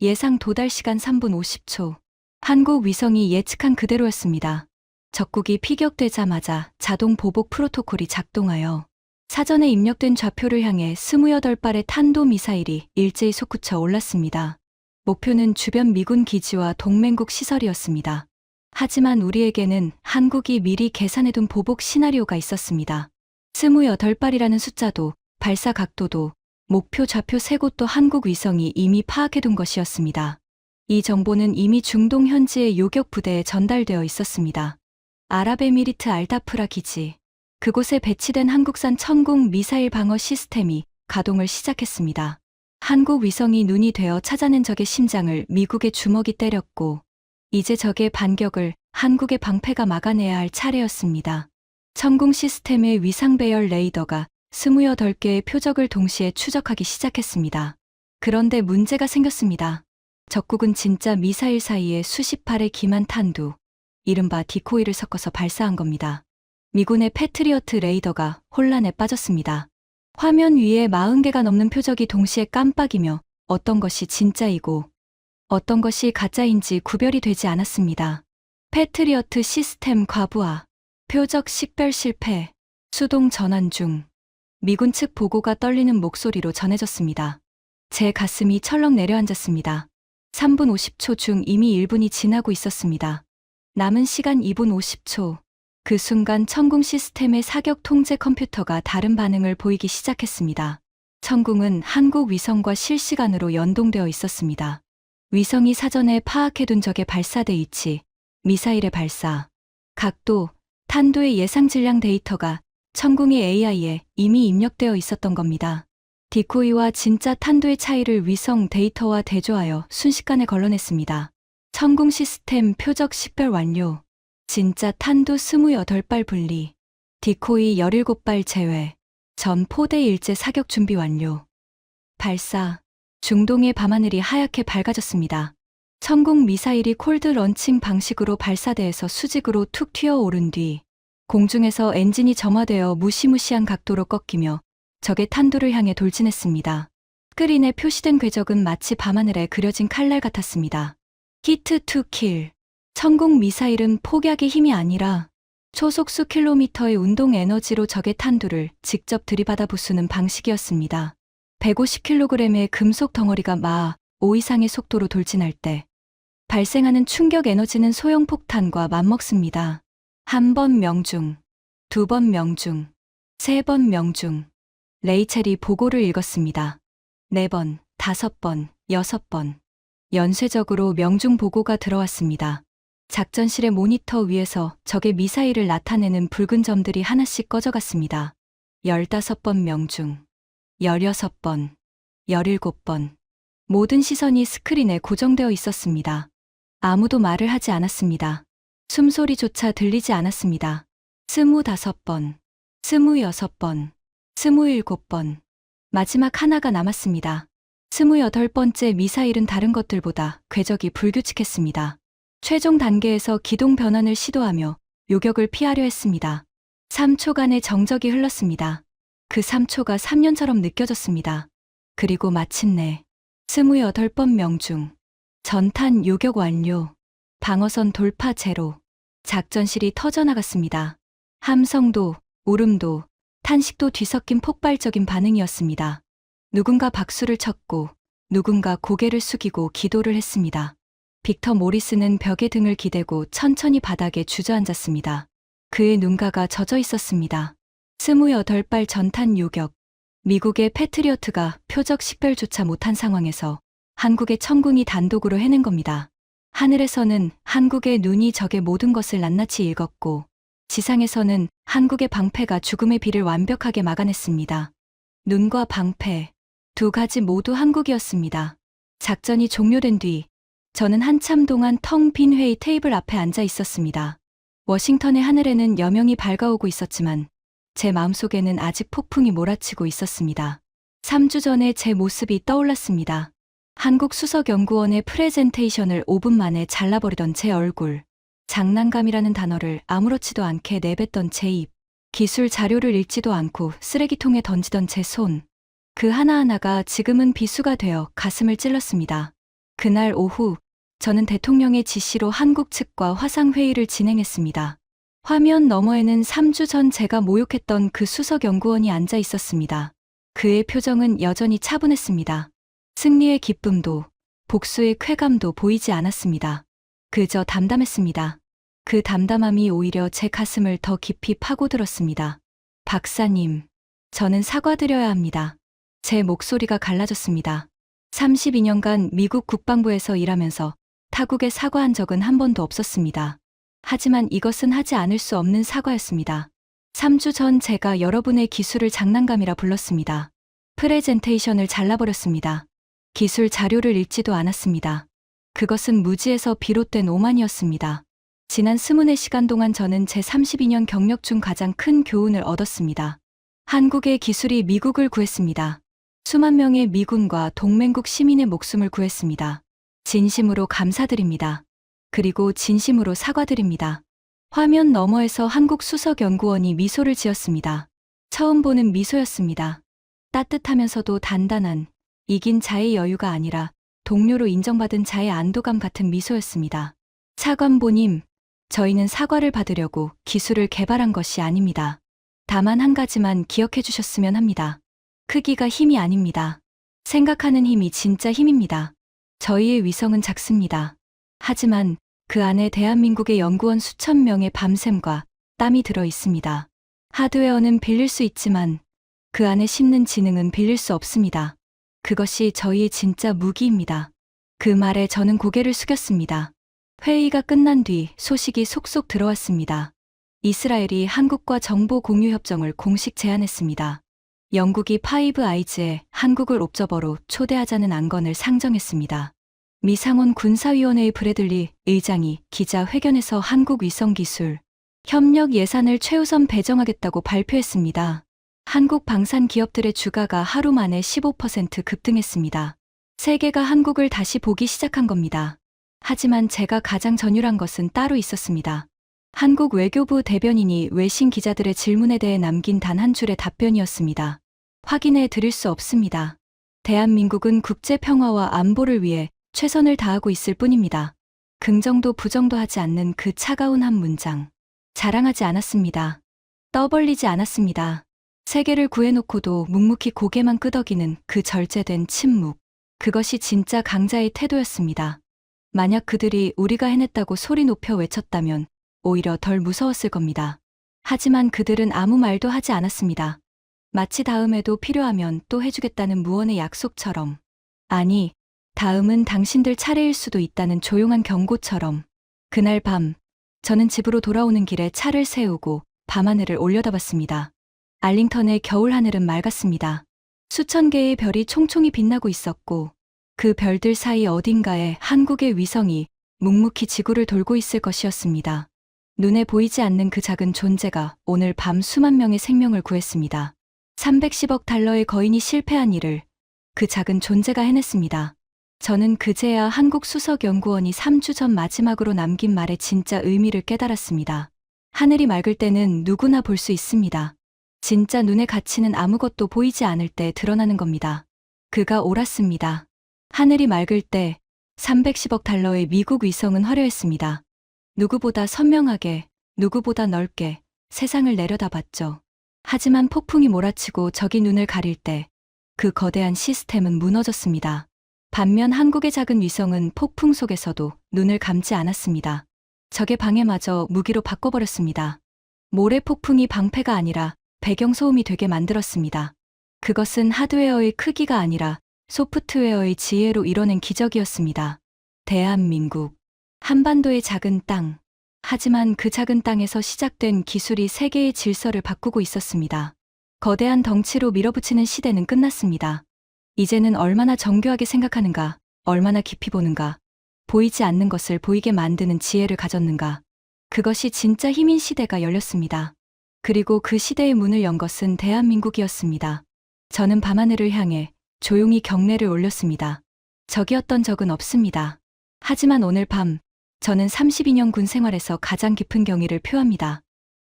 예상 도달 시간 3분 50초. 한국 위성이 예측한 그대로였습니다. 적국이 피격되자마자 자동 보복 프로토콜이 작동하여 사전에 입력된 좌표를 향해 28발의 탄도미사일이 일제히 솟구쳐 올랐습니다. 목표는 주변 미군 기지와 동맹국 시설이었습니다. 하지만 우리에게는 한국이 미리 계산해둔 보복 시나리오가 있었습니다. 28발이라는 숫자도 발사 각도도 목표 좌표 세 곳도 한국 위성이 이미 파악해둔 것이었습니다. 이 정보는 이미 중동 현지의 요격 부대에 전달되어 있었습니다. 아랍에미리트 알다프라 기지. 그곳에 배치된 한국산 천궁 미사일 방어 시스템이 가동을 시작했습니다. 한국 위성이 눈이 되어 찾아낸 적의 심장을 미국의 주먹이 때렸고 이제 적의 반격을 한국의 방패가 막아내야 할 차례였습니다. 천궁 시스템의 위상 배열 레이더가 28개의 표적을 동시에 추적하기 시작했습니다. 그런데 문제가 생겼습니다. 적국은 진짜 미사일 사이에 수십 발의 기만 탄두, 이른바 디코이를 섞어서 발사한 겁니다. 미군의 패트리어트 레이더가 혼란에 빠졌습니다. 화면 위에 40개가 넘는 표적이 동시에 깜빡이며 어떤 것이 진짜이고 어떤 것이 가짜인지 구별이 되지 않았습니다. 패트리어트 시스템 과부하, 표적 식별 실패, 수동 전환 중. 미군 측 보고가 떨리는 목소리로 전해졌습니다. 제 가슴이 철렁 내려앉았습니다. 3분 50초 중 이미 1분이 지나고 있었습니다. 남은 시간 2분 50초. 그 순간 천궁 시스템의 사격 통제 컴퓨터가 다른 반응을 보이기 시작했습니다. 천궁은 한국 위성과 실시간으로 연동되어 있었습니다. 위성이 사전에 파악해둔 적의 발사대 위치, 미사일의 발사, 각도, 탄도의 예상 질량 데이터가 천궁의 AI에 이미 입력되어 있었던 겁니다. 디코이와 진짜 탄도의 차이를 위성 데이터와 대조하여 순식간에 걸러냈습니다. 천궁 시스템 표적 식별 완료. 진짜 탄도 28발 분리. 디코이 17발 제외. 전 포대 일제 사격 준비 완료. 발사. 중동의 밤하늘이 하얗게 밝아졌습니다. 천궁 미사일이 콜드 런칭 방식으로 발사대에서 수직으로 툭 튀어오른 뒤 공중에서 엔진이 점화되어 무시무시한 각도로 꺾이며 적의 탄두를 향해 돌진했습니다. 스크린에 표시된 궤적은 마치 밤하늘에 그려진 칼날 같았습니다. 히트 투 킬. 천궁 미사일은 폭약의 힘이 아니라 초속 수 킬로미터의 운동 에너지로 적의 탄두를 직접 들이받아 부수는 방식이었습니다. 150kg의 금속 덩어리가 마하 5 이상의 속도로 돌진할 때 발생하는 충격 에너지는 소형 폭탄과 맞먹습니다. 한 번 명중, 두 번 명중, 세 번 명중. 레이첼이 보고를 읽었습니다. 4번, 5번, 6번. 연쇄적으로 명중 보고가 들어왔습니다. 작전실의 모니터 위에서 적의 미사일을 나타내는 붉은 점들이 하나씩 꺼져갔습니다. 15번 명중, 16번, 17번. 모든 시선이 스크린에 고정되어 있었습니다. 아무도 말을 하지 않았습니다. 숨소리조차 들리지 않았습니다. 25번, 26번, 27번. 마지막 하나가 남았습니다. 28번째 미사일은 다른 것들보다 궤적이 불규칙했습니다. 최종 단계에서 기동 변환을 시도하며 요격을 피하려 했습니다. 3초간의 정적이 흘렀습니다. 그 3초가 3년처럼 느껴졌습니다. 그리고 마침내 28번 명중. 전탄 요격 완료. 방어선 돌파 제로. 작전실이 터져나갔습니다. 함성도, 울음도, 탄식도 뒤섞인 폭발적인 반응이었습니다. 누군가 박수를 쳤고 누군가 고개를 숙이고 기도를 했습니다. 빅터 모리스는 벽에 등을 기대고 천천히 바닥에 주저앉았습니다. 그의 눈가가 젖어 있었습니다. 28발 전탄 요격. 미국의 패트리어트가 표적 식별조차 못한 상황에서 한국의 천궁이 단독으로 해낸 겁니다. 하늘에서는 한국의 눈이 적의 모든 것을 낱낱이 읽었고, 지상에서는 한국의 방패가 죽음의 비를 완벽하게 막아냈습니다. 눈과 방패, 두 가지 모두 한국이었습니다. 작전이 종료된 뒤, 저는 한참 동안 텅 빈 회의 테이블 앞에 앉아 있었습니다. 워싱턴의 하늘에는 여명이 밝아오고 있었지만, 제 마음속에는 아직 폭풍이 몰아치고 있었습니다. 3주 전에 제 모습이 떠올랐습니다. 한국 수석연구원의 프레젠테이션을 5분 만에 잘라버리던 제 얼굴, 장난감이라는 단어를 아무렇지도 않게 내뱉던 제 입, 기술 자료를 읽지도 않고 쓰레기통에 던지던 제 손, 그 하나하나가 지금은 비수가 되어 가슴을 찔렀습니다. 그날 오후, 저는 대통령의 지시로 한국 측과 화상회의를 진행했습니다. 화면 너머에는 3주 전 제가 모욕했던 그 수석연구원이 앉아 있었습니다. 그의 표정은 여전히 차분했습니다. 승리의 기쁨도, 복수의 쾌감도 보이지 않았습니다. 그저 담담했습니다. 그 담담함이 오히려 제 가슴을 더 깊이 파고들었습니다. 박사님, 저는 사과드려야 합니다. 제 목소리가 갈라졌습니다. 32년간 미국 국방부에서 일하면서 타국에 사과한 적은 한 번도 없었습니다. 하지만 이것은 하지 않을 수 없는 사과였습니다. 3주 전 제가 여러분의 기술을 장난감이라 불렀습니다. 프레젠테이션을 잘라버렸습니다. 기술 자료를 읽지도 않았습니다. 그것은 무지에서 비롯된 오만이었습니다. 지난 24시간 동안 저는 제 32년 경력 중 가장 큰 교훈을 얻었습니다. 한국의 기술이 미국을 구했습니다. 수만 명의 미군과 동맹국 시민의 목숨을 구했습니다. 진심으로 감사드립니다. 그리고 진심으로 사과드립니다. 화면 너머에서 한국 수석연구원이 미소를 지었습니다. 처음 보는 미소였습니다. 따뜻하면서도 단단한, 이긴 자의 여유가 아니라 동료로 인정받은 자의 안도감 같은 미소였습니다. 차관보님, 저희는 사과를 받으려고 기술을 개발한 것이 아닙니다. 다만 한 가지만 기억해 주셨으면 합니다. 크기가 힘이 아닙니다. 생각하는 힘이 진짜 힘입니다. 저희의 위성은 작습니다. 하지만 그 안에 대한민국의 연구원 수천 명의 밤샘과 땀이 들어 있습니다. 하드웨어는 빌릴 수 있지만 그 안에 심는 지능은 빌릴 수 없습니다. 그것이 저희의 진짜 무기입니다. 그 말에 저는 고개를 숙였습니다. 회의가 끝난 뒤 소식이 속속 들어왔습니다. 이스라엘이 한국과 정보 공유 협정을 공식 제안했습니다. 영국이 파이브 아이즈에 한국을 옵저버로 초대하자는 안건을 상정했습니다. 미상원 군사위원회의 브래들리 의장이 기자회견에서 한국 위성기술 협력 예산을 최우선 배정하겠다고 발표했습니다. 한국 방산 기업들의 주가가 하루 만에 15% 급등했습니다. 세계가 한국을 다시 보기 시작한 겁니다. 하지만 제가 가장 전율한 것은 따로 있었습니다. 한국 외교부 대변인이 외신 기자들의 질문에 대해 남긴 단 한 줄의 답변이었습니다. 확인해 드릴 수 없습니다. 대한민국은 국제 평화와 안보를 위해 최선을 다하고 있을 뿐입니다. 긍정도 부정도 하지 않는 그 차가운 한 문장. 자랑하지 않았습니다. 떠벌리지 않았습니다. 세계를 구해놓고도 묵묵히 고개만 끄덕이는 그 절제된 침묵. 그것이 진짜 강자의 태도였습니다. 만약 그들이 우리가 해냈다고 소리 높여 외쳤다면 오히려 덜 무서웠을 겁니다. 하지만 그들은 아무 말도 하지 않았습니다. 마치 다음에도 필요하면 또 해주겠다는 무언의 약속처럼. 아니, 다음은 당신들 차례일 수도 있다는 조용한 경고처럼. 그날 밤, 저는 집으로 돌아오는 길에 차를 세우고 밤하늘을 올려다봤습니다. 알링턴의 겨울 하늘은 맑았습니다. 수천 개의 별이 총총히 빛나고 있었고 그 별들 사이 어딘가에 한국의 위성이 묵묵히 지구를 돌고 있을 것이었습니다. 눈에 보이지 않는 그 작은 존재가 오늘 밤 수만 명의 생명을 구했습니다. 310억 달러의 거인이 실패한 일을 그 작은 존재가 해냈습니다. 저는 그제야 한국 수석연구원이 3주 전 마지막으로 남긴 말의 진짜 의미를 깨달았습니다. 하늘이 맑을 때는 누구나 볼 수 있습니다. 진짜 눈의 가치는 아무것도 보이지 않을 때 드러나는 겁니다. 그가 옳았습니다. 하늘이 맑을 때 310억 달러의 미국 위성은 화려했습니다. 누구보다 선명하게, 누구보다 넓게 세상을 내려다봤죠. 하지만 폭풍이 몰아치고 적이 눈을 가릴 때 그 거대한 시스템은 무너졌습니다. 반면 한국의 작은 위성은 폭풍 속에서도 눈을 감지 않았습니다. 적의 방해마저 무기로 바꿔버렸습니다. 모래 폭풍이 방패가 아니라 배경 소음이 되게 만들었습니다. 그것은 하드웨어의 크기가 아니라 소프트웨어의 지혜로 이뤄낸 기적이었습니다. 대한민국. 한반도의 작은 땅. 하지만 그 작은 땅에서 시작된 기술이 세계의 질서를 바꾸고 있었습니다. 거대한 덩치로 밀어붙이는 시대는 끝났습니다. 이제는 얼마나 정교하게 생각하는가, 얼마나 깊이 보는가, 보이지 않는 것을 보이게 만드는 지혜를 가졌는가. 그것이 진짜 힘인 시대가 열렸습니다. 그리고 그 시대의 문을 연 것은 대한민국이었습니다. 저는 밤하늘을 향해 조용히 경례를 올렸습니다. 적이었던 적은 없습니다. 하지만 오늘 밤, 저는 32년 군 생활에서 가장 깊은 경의를 표합니다.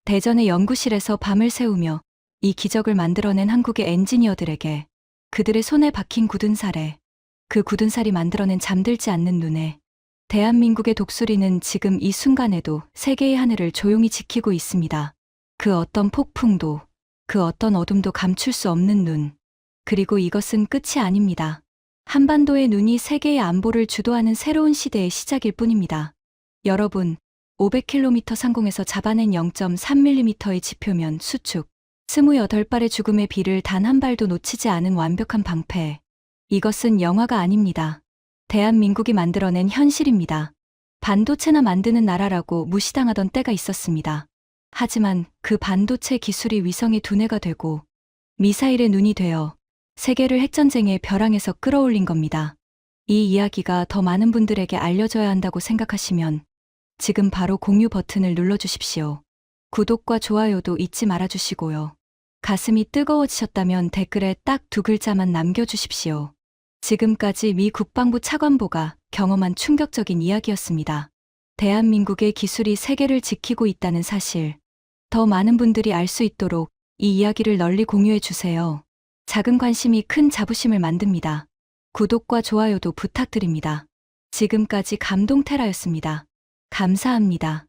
대전의 연구실에서 밤을 새우며 이 기적을 만들어낸 한국의 엔지니어들에게, 그들의 손에 박힌 굳은 살에, 그 굳은 살이 만들어낸 잠들지 않는 눈에, 대한민국의 독수리는 지금 이 순간에도 세계의 하늘을 조용히 지키고 있습니다. 그 어떤 폭풍도, 그 어떤 어둠도 감출 수 없는 눈. 그리고 이것은 끝이 아닙니다. 한반도의 눈이 세계의 안보를 주도하는 새로운 시대의 시작일 뿐입니다. 여러분, 500km 상공에서 잡아낸 0.3mm의 지표면 수축, 28발의 죽음의 비를 단 한 발도 놓치지 않은 완벽한 방패. 이것은 영화가 아닙니다. 대한민국이 만들어낸 현실입니다. 반도체나 만드는 나라라고 무시당하던 때가 있었습니다. 하지만 그 반도체 기술이 위성의 두뇌가 되고 미사일의 눈이 되어 세계를 핵전쟁의 벼랑에서 끌어올린 겁니다. 이 이야기가 더 많은 분들에게 알려져야 한다고 생각하시면 지금 바로 공유 버튼을 눌러주십시오. 구독과 좋아요도 잊지 말아주시고요. 가슴이 뜨거워지셨다면 댓글에 딱 2글자만 남겨주십시오. 지금까지 미 국방부 차관보가 경험한 충격적인 이야기였습니다. 대한민국의 기술이 세계를 지키고 있다는 사실. 더 많은 분들이 알 수 있도록 이 이야기를 널리 공유해 주세요. 작은 관심이 큰 자부심을 만듭니다. 구독과 좋아요도 부탁드립니다. 지금까지 감동테라였습니다. 감사합니다.